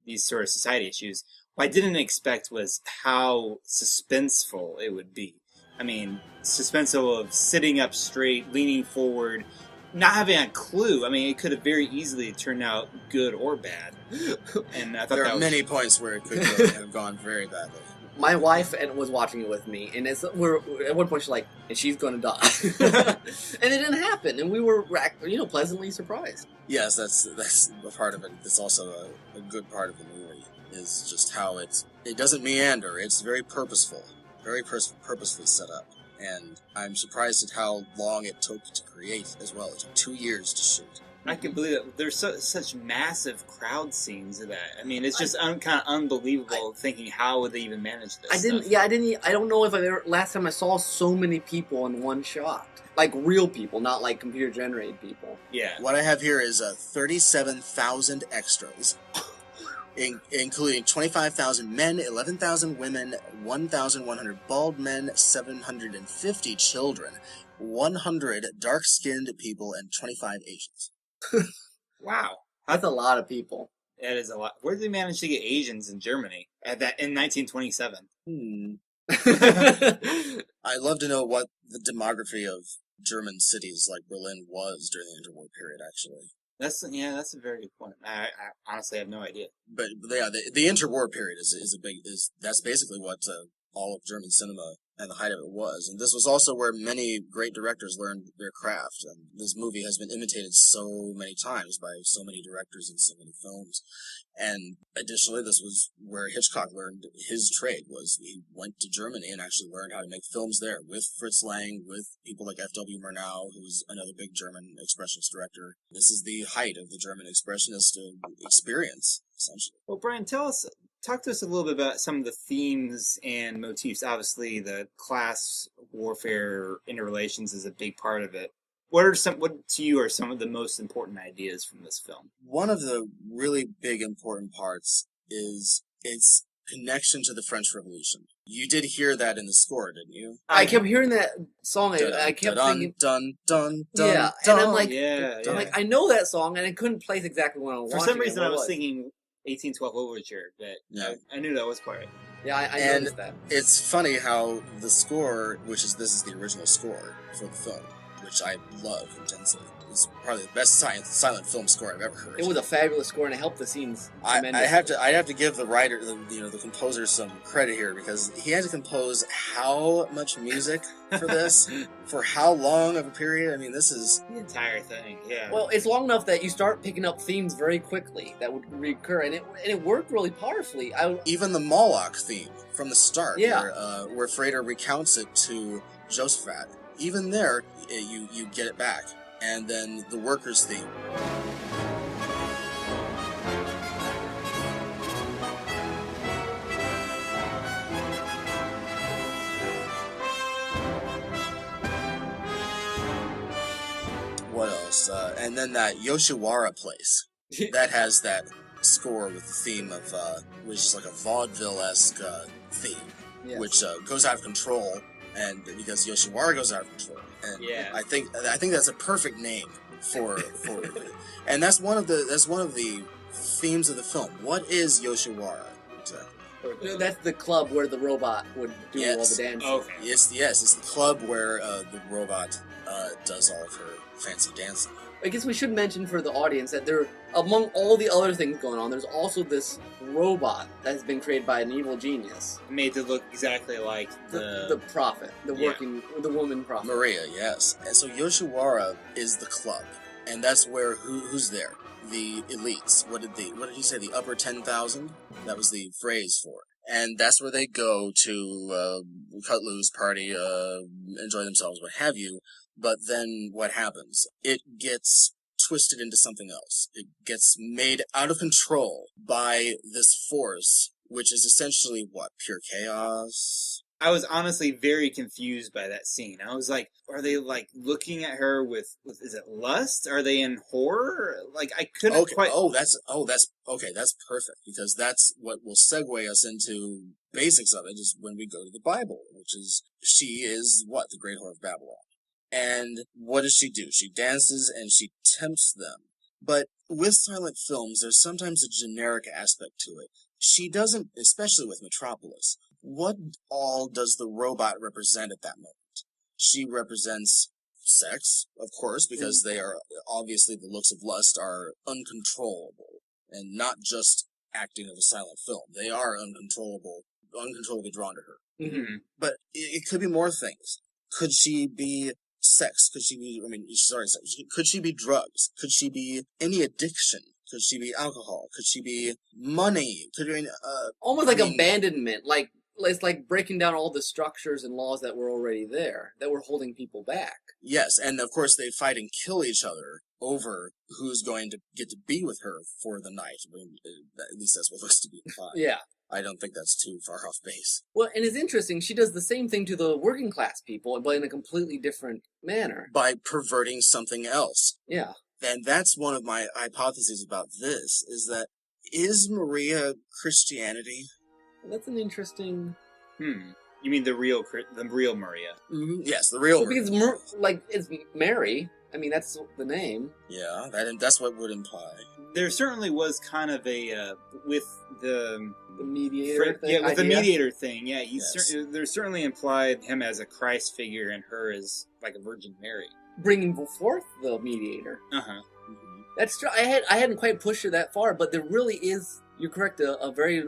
these sort of society issues. What I didn't expect was how suspenseful it would be. I mean, suspenseful of sitting up straight, leaning forward, not having a clue. I mean, it could have very easily turned out good or bad. And I thought there are many points where it could have gone very badly. my wife was watching it with me, and we're at one point she's like, and she's gonna die, and it didn't happen, and we were pleasantly surprised. Yes, that's a part of it. It's also a good part of the movie is just how it doesn't meander. It's very purposeful, very purposefully set up, and I'm surprised at how long it took to create as well. It took 2 years to shoot. I can believe it. There's such massive crowd scenes of that. I mean, it's just kind of unbelievable thinking how would they even manage this. I don't know if last time I saw so many people in one shot. Like real people, not like computer generated people. Yeah. What I have here is 37,000 extras, including 25,000 men, 11,000 women, 1,100 bald men, 750 children, 100 dark-skinned people, and 25 Asians. Wow. That's a lot of people. That is a lot. Where did they manage to get Asians in Germany in 1927? I'd love to know what the demography of German cities like Berlin was during the interwar period, actually. That's a very good point. I honestly have no idea. But yeah, the interwar period that's basically what all of German cinema and the height of it was. And this was also where many great directors learned their craft. And this movie has been imitated so many times by so many directors in so many films. And additionally, this was where Hitchcock learned his trade. He went to Germany and actually learned how to make films there with Fritz Lang, with people like F.W. Murnau, who's another big German expressionist director. This is the height of the German expressionist experience, essentially. Well, Brian, talk to us a little bit about some of the themes and motifs. Obviously, the class warfare interrelations is a big part of it. What to you are some of the most important ideas from this film? One of the really big important parts is its connection to the French Revolution. You did hear that in the score, didn't you? I kept hearing that song. I kept thinking, dun dun dun. Yeah, dun, and I'm like, I'm like, I know that song, and I couldn't place exactly what I was. For some reason, I was thinking 1812 Overture, but yeah. I knew that was quite right. Yeah, I noticed that. It's funny how the score, this is the original score for the film, which I love intensely. It's probably the best silent film score I've ever heard. It was a fabulous score, and it helped the scenes tremendously. I have to give the writer, the composer, some credit here because he had to compose how much music for this for how long of a period. I mean, this is the entire thing. Yeah. Well, it's long enough that you start picking up themes very quickly that would recur, and it worked really powerfully. Even the Moloch theme from the start, yeah, where Frater recounts it to Josaphat. Even there, you get it back. And then the workers' theme. What else? And then that Yoshiwara place. That has that score with the theme of, which is like a vaudeville-esque theme, yes, which goes out of control, and because Yoshiwara goes out of control. And yeah. I think that's a perfect name for and that's one of the themes of the film. What is Yoshiwara exactly? That's the club where the robot would do all the dancing. Okay. Yes, it's the club where the robot does all of her fancy dancing. I guess we should mention for the audience that among all the other things going on, there's also this robot that has been created by an evil genius, made to look exactly like the prophet, the woman prophet, Maria. Yes, and so Yoshiwara is the club, and that's where who's there? The elites. What did you say? The upper 10,000? That was the phrase for it. And that's where they go to cut loose, party, enjoy themselves, what have you. But then what happens? It gets twisted into something else. It gets made out of control by this force, which is essentially what? Pure chaos? I was honestly very confused by that scene. I was like, are they like looking at her with is it lust? Are they in horror? Like I couldn't quite. That's perfect because that's what will segue us into basics of it is when we go to the Bible, which is she is what? The great whore of Babylon. And what does she do? She dances and she tempts them. But with silent films, there's sometimes a generic aspect to it. She doesn't, especially with Metropolis, what all does the robot represent at that moment? She represents sex, of course, because they are, obviously the looks of lust are uncontrollable, and not just acting of a silent film. They are uncontrollable uncontrollably drawn to her. Mm-hmm. But it could be more things. Could she be sex? Could she be, sex. Could she be drugs? Could she be any addiction? Could she be alcohol? Could she be money? Almost like abandonment. Like, it's like breaking down all the structures and laws that were already there, that were holding people back. Yes, and of course they fight and kill each other over who's going to get to be with her for the night. At least that's what looks to be implied. Yeah. I don't think that's too far off base. Well, and it's interesting, she does the same thing to the working class people, but in a completely different manner. By perverting something else. Yeah. And that's one of my hypotheses about this, is Maria Christianity? That's an interesting... You mean the real Maria? Mm-hmm. Yes, the real Maria. Because, it's Mary. I mean, that's the name. Yeah, that's what would imply. There certainly was kind of a, with the mediator thing? Yeah, with idea? the mediator thing, yeah. There's certainly implied him as a Christ figure and her as, like, a Virgin Mary. Bringing forth the mediator. Uh-huh. Mm-hmm. That's true. I hadn't quite pushed it that far, but there really is, you're correct, a very...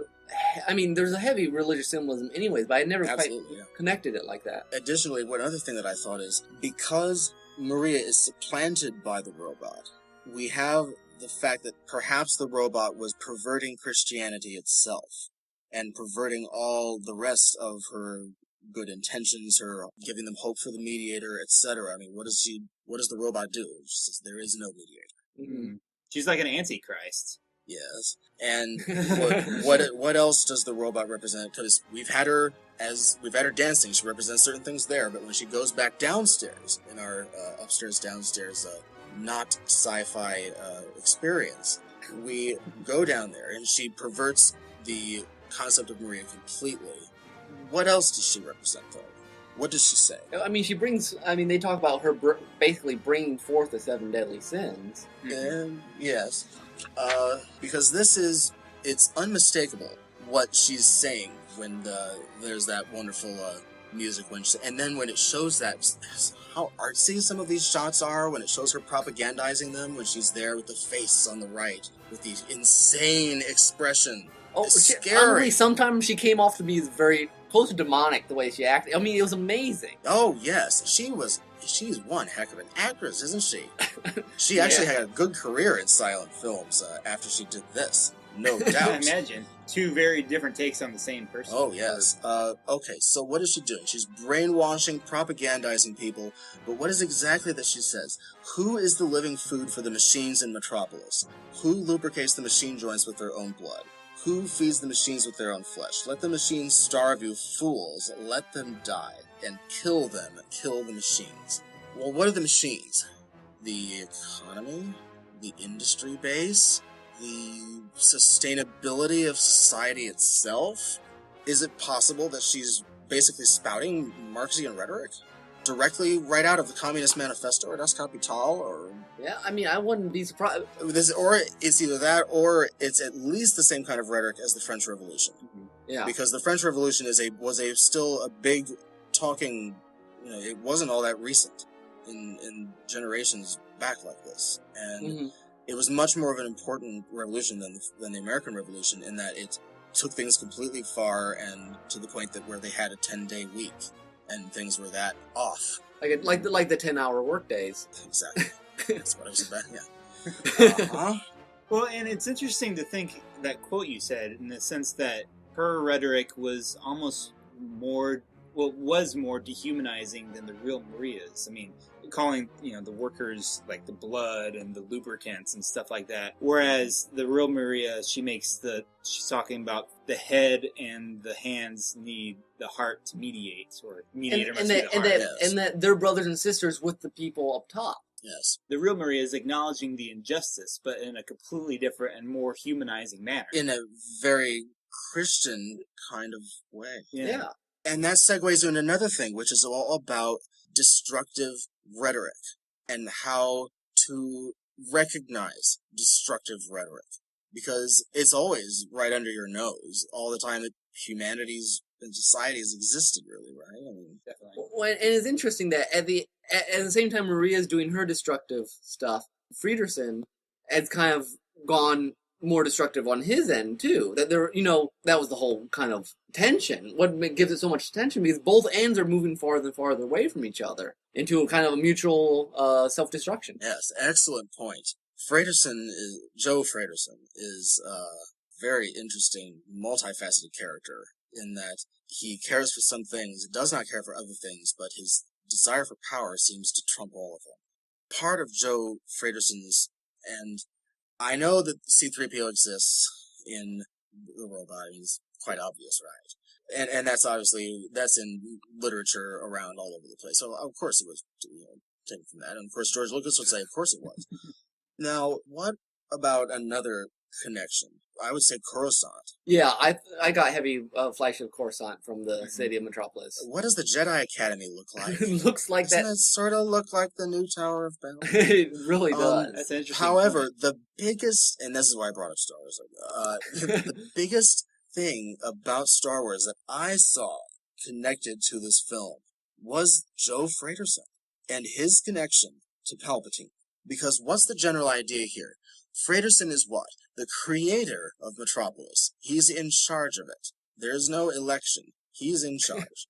I mean, there's a heavy religious symbolism anyways, but I never quite connected it like that. Additionally, one other thing that I thought is, because Maria is supplanted by the robot, we have the fact that perhaps the robot was perverting Christianity itself, and perverting all the rest of her good intentions, her giving them hope for the mediator, etc. I mean, what does the robot do? She says, there is no mediator. Mm-hmm. She's like an antichrist. Yes. And what else does the robot represent? Because we've had her dancing. She represents certain things there, but when she goes back downstairs in our upstairs downstairs not sci-fi experience, we go down there and she perverts the concept of Maria completely. What else does she represent, though? What does she say? I mean, they talk about her basically bringing forth the 7 deadly sins. Yes. Because it's unmistakable what she's saying when there's that wonderful music, and then when it shows how artsy some of these shots are, when it shows her propagandizing them, when she's there with the face on the right, with the insane expression. Oh, scary. Sometimes she came off to be very close to demonic the way she acted. I mean, it was amazing. Oh, yes. She's one heck of an actress, isn't she? She actually had a good career in silent films after she did this. No doubt. I imagine. 2 very different takes on the same person. Oh, yes. Okay, so what is she doing? She's brainwashing, propagandizing people, but what is exactly that she says? Who is the living food for the machines in Metropolis? Who lubricates the machine joints with their own blood? Who feeds the machines with their own flesh? Let the machines starve, you fools. Let them die. And kill them. Kill the machines. Well, what are the machines? The economy? The industry base? The sustainability of society itself? Is it possible that she's basically spouting Marxian rhetoric? Directly right out of the Communist Manifesto or Das Kapital, or... Yeah, I mean, I wouldn't be surprised. Or it's either that, or it's at least the same kind of rhetoric as the French Revolution. Mm-hmm. Yeah. Because the French Revolution was still a big talking, it wasn't all that recent in generations back like this. And it was much more of an important revolution than the American Revolution, in that it took things completely far, and to the point that where they had a 10-day week. And things were that off. Like the 10-hour work days. Exactly. That's what I was about, yeah. Uh-huh. Well, and it's interesting to think that quote you said, in the sense that her rhetoric was almost was more dehumanizing than the real Maria's. I mean, calling, the workers, like, the blood and the lubricants and stuff like that. Whereas the real Maria, she's talking about the head and the hands need the heart to mediate, or mediator must be the heart. And that they're brothers and sisters with the people up top. Yes. The real Maria is acknowledging the injustice, but in a completely different and more humanizing manner. In a very Christian kind of way. Yeah. And that segues into another thing, which is all about destructive rhetoric and how to recognize destructive rhetoric. Because it's always right under your nose all the time that humanities and societies existed, really, right? I mean, definitely. Well, and it's interesting that at the same time Maria's doing her destructive stuff, Friederson has kind of gone more destructive on his end too. That that was the whole kind of tension, what gives it so much tension, because both ends are moving farther and farther away from each other into a kind of a mutual self-destruction. Yes, excellent point. Joe Frederson is a very interesting, multifaceted character in that he cares for some things, does not care for other things, but his desire for power seems to trump all of them. Part of Joe Frederson's, and I know that C-3PO exists in the robot, it's quite obvious, right? And that's obviously, that's in literature around all over the place. So of course it was, taken from that. And of course George Lucas would say, of course it was. Now, what about another connection? I would say Coruscant. Yeah, I got heavy flash of Coruscant from the city of Metropolis. What does the Jedi Academy look like? It looks like Doesn't that. it sort of look like the new Tower of Babel? It really does. That's interesting. However, the biggest, and this is why I brought up Star Wars, the biggest thing about Star Wars that I saw connected to this film was Joe Frederson and his connection to Palpatine. Because what's the general idea here? Frederson is what? The creator of Metropolis. He's in charge of it. There's no election. He's in charge.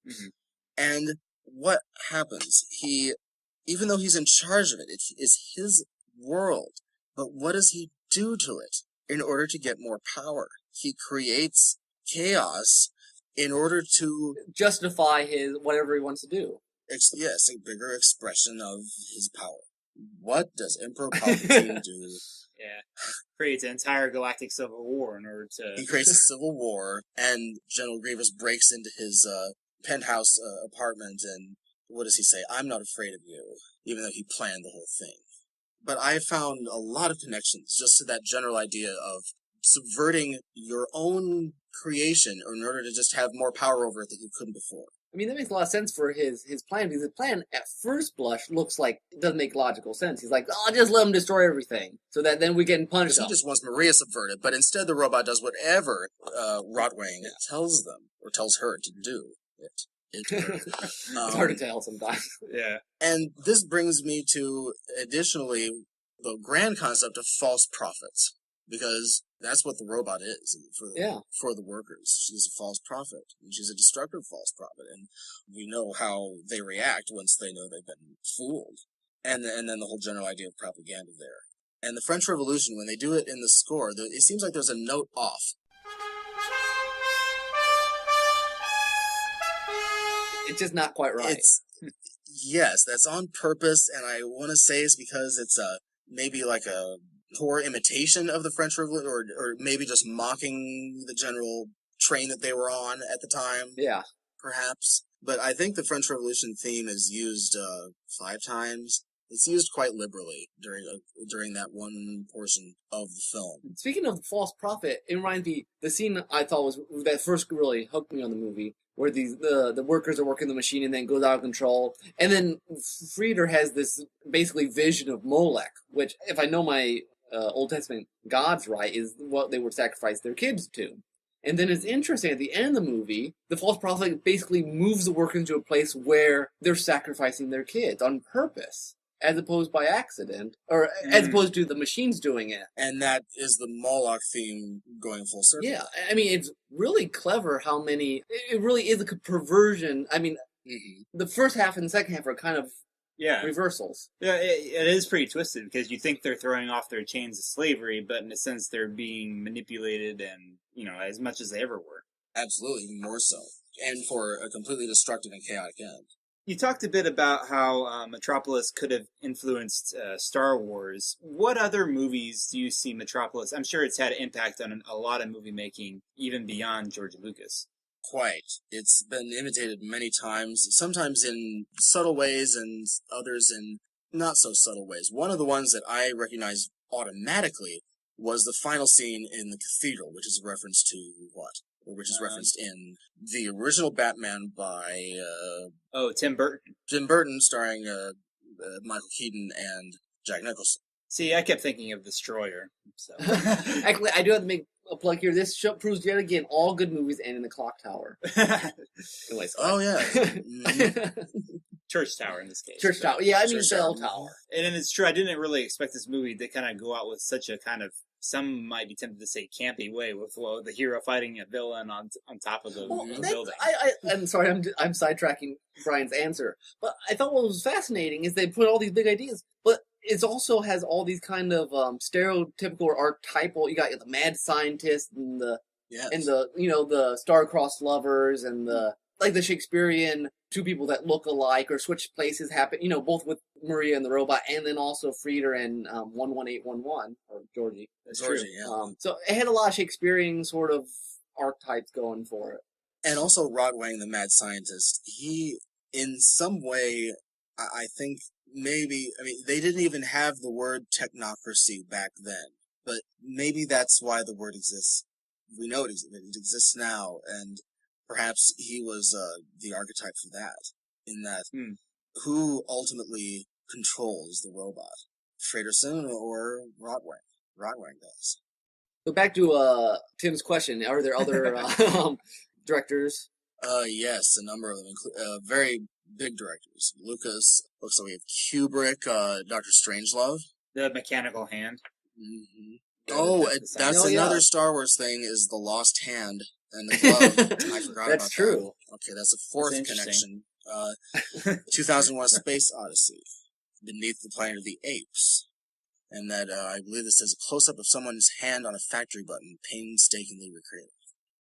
And what happens? Even though he's in charge of it, it is his world. But what does he do to it in order to get more power? He creates chaos in order to justify his whatever he wants to do. Yes, a bigger expression of his power. What does Emperor Palpatine do? Yeah. Creates an entire galactic civil war in order to... He creates a civil war, and General Grievous breaks into his penthouse apartment, and what does he say? I'm not afraid of you, even though he planned the whole thing. But I found a lot of connections just to that general idea of subverting your own creation in order to just have more power over it that you couldn't before. I mean, that makes a lot of sense for his plan, because his plan, at first blush, looks like it doesn't make logical sense. He's like, oh, just let him destroy everything, so that then we can punish him. He just wants Maria subverted, but instead the robot does whatever Rotwang tells them, or tells her to do. It's hard to tell sometimes. Yeah. And this brings me to, additionally, the grand concept of false prophets. Because that's what the robot is for the workers. She's a false prophet. And she's a destructive false prophet. And we know how they react once they know they've been fooled. And then the whole general idea of propaganda there. And the French Revolution, when they do it in the score, it seems like there's a note off. It's just not quite right. Yes, that's on purpose, and I want to say it's because it's maybe like a poor imitation of the French Revolution, or maybe just mocking the general train that they were on at the time. Yeah. Perhaps. But I think the French Revolution theme is used 5 times. It's used quite liberally during that one portion of the film. Speaking of the false prophet, it reminds me, the scene I thought was that first really hooked me on the movie, where the workers are working the machine and then it goes out of control. And then Frieder has this basically vision of Molech, which, if I know my Old Testament gods right, is what they would sacrifice their kids to. And then it's interesting, at the end of the movie, the false prophet basically moves the workers to a place where they're sacrificing their kids on purpose, as opposed by accident, or as opposed to the machines doing it. And that is the Moloch theme going full circle. Yeah, I mean, it's really clever how many... It really is a perversion. I mean, the first half and the second half are kind of reversals. Yeah, it is pretty twisted, because you think they're throwing off their chains of slavery, but in a sense they're being manipulated and, as much as they ever were. Absolutely, even more so. And for a completely destructive and chaotic end. You talked a bit about how Metropolis could have influenced Star Wars. What other movies do you see Metropolis? I'm sure it's had an impact on a lot of movie making, even beyond George Lucas. Quite. It's been imitated many times, sometimes in subtle ways and others in not so subtle ways. One of the ones that I recognized automatically was the final scene in the cathedral, which is a reference to what? Or which is referenced in the original Batman by... Tim Burton. Tim Burton, starring Michael Keaton and Jack Nicholson. See, I kept thinking of Destroyer. So. Actually, I do have to make a plug here. This show proves yet again all good movies end in the clock tower. Anyways, oh, yeah. Church Tower in this case. Church Tower. Yeah, I mean bell tower. And it's true, I didn't really expect this movie to kind of go out with such a kind of some might be tempted to say campy way with the hero fighting a villain on top of the building. I'm sorry, I'm sidetracking Brian's answer, but I thought what was fascinating is they put all these big ideas, but it also has all these kind of stereotypical or archetypal. You got the mad scientist and the the star-crossed lovers and the Shakespearean two people that look alike or switch places happen. Both with Maria and the robot, and then also Frieder and 11811 or Georgie. That's Georgie, true. yeah. So it had a lot of Shakespearean sort of archetypes going for it. And also Rodwang, the mad scientist, he, in some way, I think they didn't even have the word technocracy back then, but maybe that's why the word exists. We know it exists now, and perhaps he was the archetype for that, in that who ultimately controls the robot, Schraderson or Rodwang? Rodwang does. So back to Tim's question, are there other directors? Yes, a number of them, very big directors. Lucas, looks like we have Kubrick, Dr. Strangelove. The mechanical hand. Mm-hmm. That's another Star Wars thing, is the lost hand and the glove. I forgot That's about true. that. Okay, that's a fourth That's connection. 2001: Space Odyssey, Beneath the Planet of the Apes. And that, I believe this says a close-up of someone's hand on a factory button, painstakingly recreated.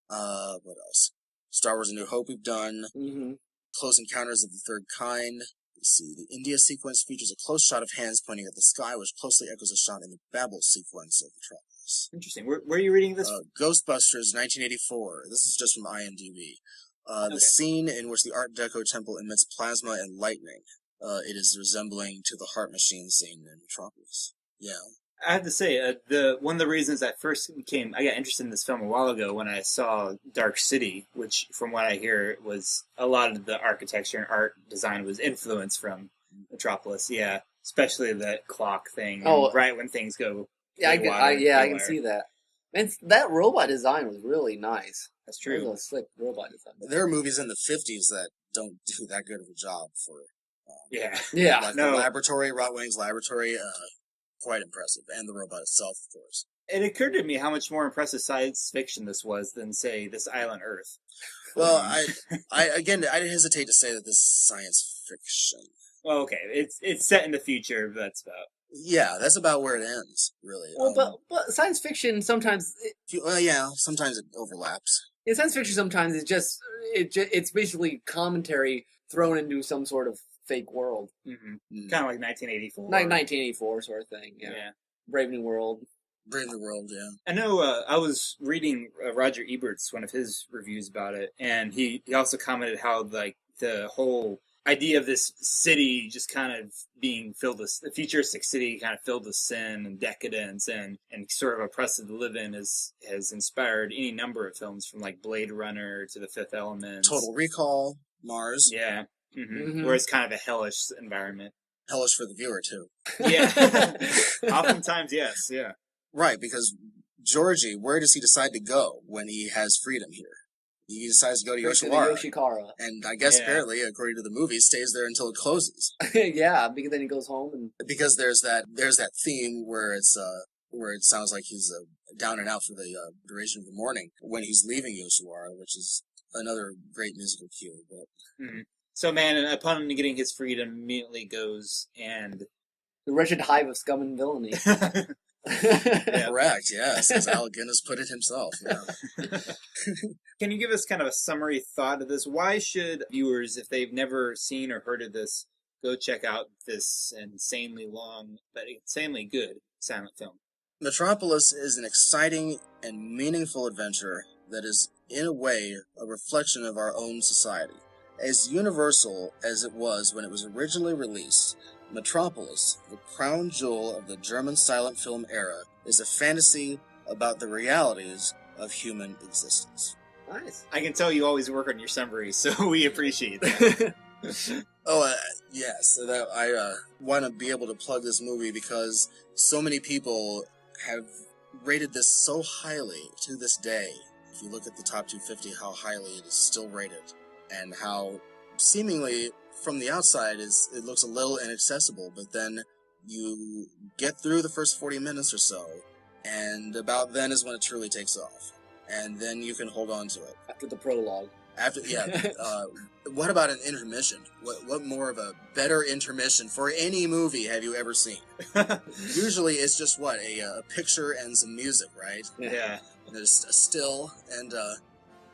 What else? Star Wars: A New Hope we've done. Mm-hmm. Close Encounters of the Third Kind. Let's see. The India sequence features a close shot of hands pointing at the sky, which closely echoes a shot in the Babel sequence of Metropolis. Interesting. Where are you reading this? Ghostbusters, 1984. This is just from IMDb. The scene in which the Art Deco temple emits plasma and lightning. It is resembling to the Heart Machine scene in Metropolis. Yeah. I have to say, one of the reasons I got interested in this film a while ago when I saw Dark City, which, from what I hear, was a lot of the architecture and art design was influenced from Metropolis. Yeah, especially the clock thing. Right when things go. Yeah, I can see that. And that robot design was really nice. That's true. It was a slick robot design. There are movies in the 50s that don't do that good of a job for. The laboratory, Rotwang's laboratory. Quite impressive, and the robot itself, of course. It occurred to me how much more impressive science fiction this was than, say, this island Earth. Well, I hesitate to say that this is science fiction. Well, okay, it's set in the future, but that's about. Yeah, that's about where it ends, really. Well, but science fiction sometimes. Sometimes it overlaps. In science fiction, sometimes it's basically commentary thrown into some sort of fake world. Mm-hmm. Kind of like 1984. 1984 sort of thing, yeah. Brave New World. Brave New World, yeah. I know I was reading Roger Ebert's, one of his reviews about it, and he also commented how the whole idea of this city just kind of being filled with, the futuristic city kind of filled with sin and decadence and sort of oppressive to live in has inspired any number of films from like Blade Runner to The Fifth Element. Total Recall, Mars. Yeah. Mm-hmm. Where it's kind of a hellish environment. Hellish for the viewer, too. Yeah. Oftentimes, yes, yeah. Right, because Georgie, where does he decide to go when he has freedom here? He decides to go to Yoshikara. And I guess apparently, according to the movie, stays there until it closes. Yeah, because then he goes home and... Because there's that theme where it sounds like he's down and out for the duration of the morning when he's leaving Yoshiwara, which is another great musical cue. But... Mm-hmm. So, man, upon getting his freedom, immediately goes and... The wretched hive of scum and villainy. Yeah. Correct, yes, as Al Guinness put it himself. Yeah. Can you give us kind of a summary thought of this? Why should viewers, if they've never seen or heard of this, go check out this insanely long, but insanely good silent film? Metropolis is an exciting and meaningful adventure that is, in a way, a reflection of our own society. As universal as it was when it was originally released, Metropolis, the crown jewel of the German silent film era, is a fantasy about the realities of human existence. Nice. I can tell you always work on your summaries, so we appreciate that. Yes. I want to be able to plug this movie because so many people have rated this so highly to this day. If you look at the top 250, how highly it is still rated. And how seemingly from the outside it looks a little inaccessible, but then you get through the first 40 minutes or so, And about then is when it truly takes off. And then you can hold on to it. After the prologue. What about an intermission? What more of a better intermission for any movie have you ever seen? Usually it's just a picture and some music, right? Yeah. And there's a still, and it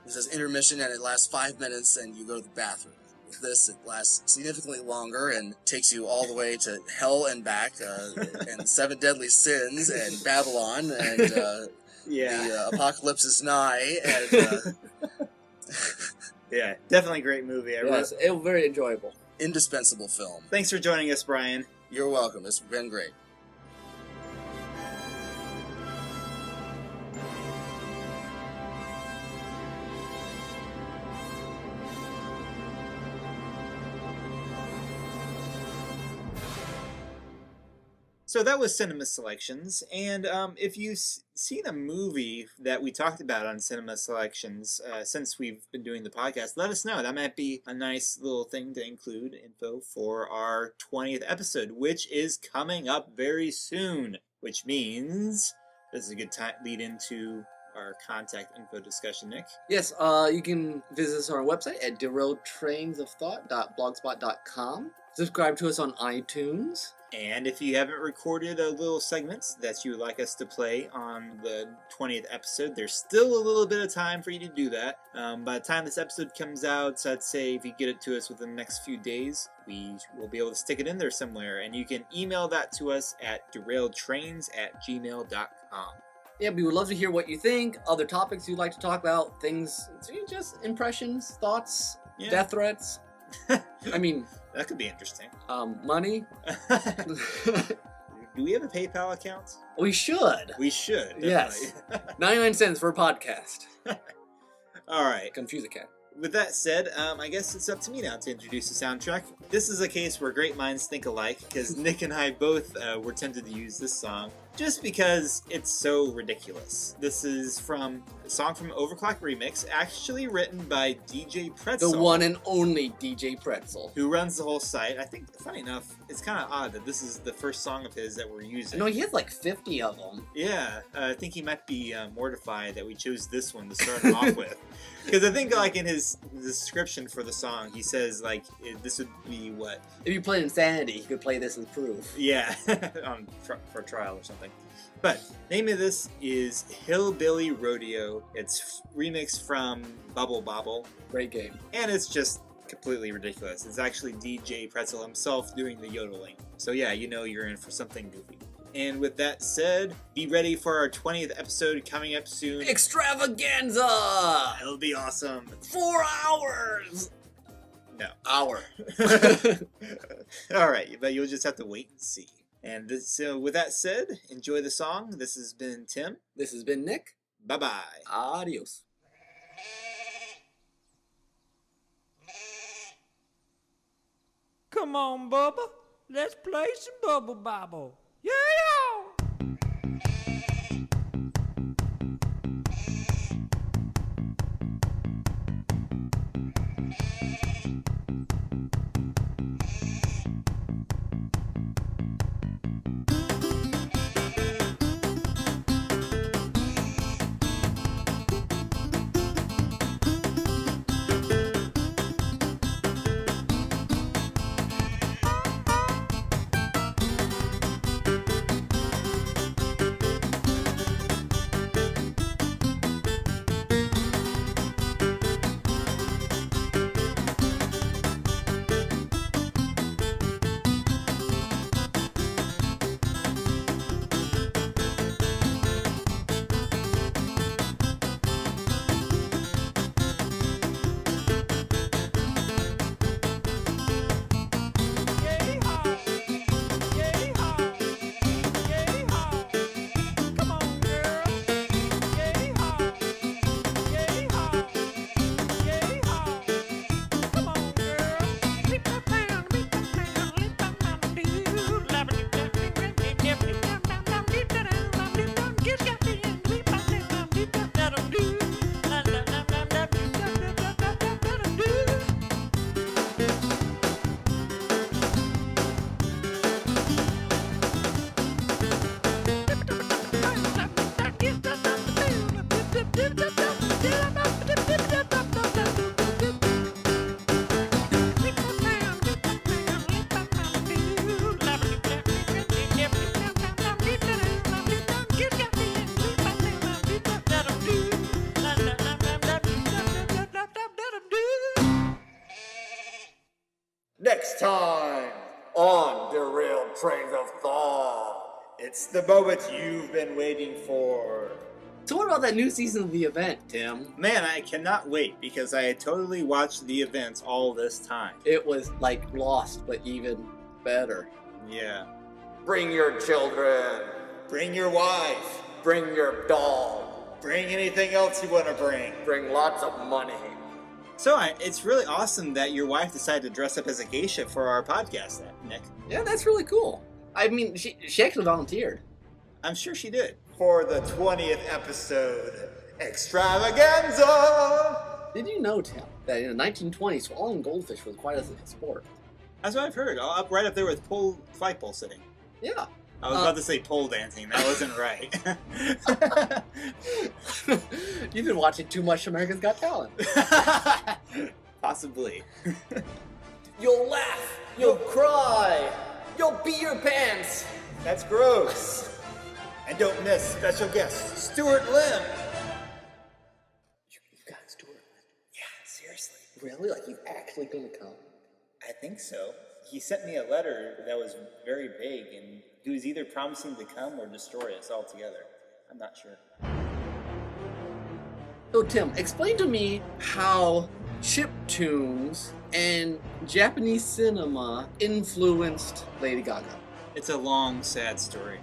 says intermission, and it lasts 5 minutes, and you go to the bathroom. With this, it lasts significantly longer and takes you all the way to hell and back, and 7 Deadly Sins, and Babylon, and the apocalypse is nigh, and yeah, definitely a great movie. Yes, it was very enjoyable. Indispensable film. Thanks for joining us, Brian. You're welcome. It's been great. So that was Cinema Selections, and if you've seen a movie that we talked about on Cinema Selections since we've been doing the podcast, let us know. That might be a nice little thing to include info for our 20th episode, which is coming up very soon, which means this is a good time lead into our contact info discussion, Nick. Yes, you can visit us on our website at derailedtrainsofthought.blogspot.com. Subscribe to us on iTunes. And if you haven't recorded a little segments that you would like us to play on the 20th episode, there's still a little bit of time for you to do that. By the time this episode comes out, so I'd say if you get it to us within the next few days, we will be able to stick it in there somewhere. And you can email that to us at derailedtrains@gmail.com. Yeah, we would love to hear what you think, other topics you'd like to talk about, things, just impressions, thoughts, death threats. I mean... That could be interesting. Money. Do we have a PayPal account? We should. We should. Definitely. Yes. 99 cents for a podcast. All right. Confuse a cat. With that said, I guess it's up to me now to introduce the soundtrack. This is a case where great minds think alike, because Nick and I both were tempted to use this song, just because it's so ridiculous. This is from a song from Overclock Remix, actually written by DJ Pretzel. The one and only DJ Pretzel. Who runs the whole site. I think, funny enough, it's kind of odd that this is the first song of his that we're using. No, he has like 50 of them. Yeah, I think he might be mortified that we chose this one to start him off with. Because I think, like, in his description for the song, he says, like, this would be what? If you played Insanity, you could play this as proof. Yeah, for trial or something. But, name of this is Hillbilly Rodeo. It's remixed from Bubble Bobble. Great game. And it's just completely ridiculous. It's actually DJ Pretzel himself doing the yodeling. So yeah, you know you're in for something goofy. And with that said, be ready for our 20th episode coming up soon. Extravaganza! It'll be awesome. 4 hours! No. Hour. Alright, but you'll just have to wait and see. And so with that said, enjoy the song. This has been Tim. This has been Nick. Bye-bye. Adios. Come on, Bubba. Let's play some Bubble Bobble. Yeah! It's the moment you've been waiting for. So what about that new season of The Event, Tim? Man, I cannot wait because I had totally watched the events all this time. It was like Lost, but even better. Yeah. Bring your children. Bring your wife. Bring your dog. Bring anything else you want to bring. Bring lots of money. So it's really awesome that your wife decided to dress up as a geisha for our podcast, Nick. Yeah, that's really cool. I mean, she actually volunteered. I'm sure she did. For the 20th episode, Extravaganza! Did you know, Tim, that in the 1920s, swallowing goldfish was quite a sport? That's what I've heard. Right up there with flagpole sitting. Yeah. I was about to say pole dancing. That wasn't right. You've been watching too much America's Got Talent. Possibly. You'll laugh. You'll cry. You'll pee your pants. That's gross. And don't miss special guest, Stuart Lim. You got Stuart Lim? Yeah, seriously. Really? Like, he's actually gonna come? I think so. He sent me a letter that was very vague, and he was either promising to come or destroy us altogether. I'm not sure. So, Tim, explain to me how chiptunes and Japanese cinema influenced Lady Gaga. It's a long, sad story.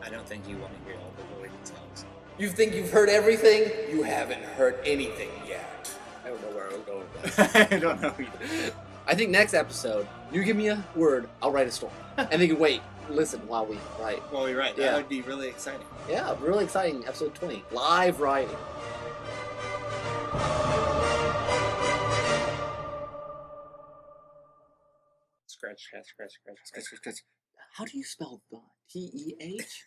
I don't think you want to hear all the gory details. You think you've heard everything? You haven't heard anything yet. I don't know where I was going with that. I don't know either. I think next episode, you give me a word, I'll write a story. And then you wait, listen while we write. Well, you're right. That Yeah. would be really exciting. Yeah, really exciting. Episode 20. Live writing. Scratch. How do you spell the? T-E-H?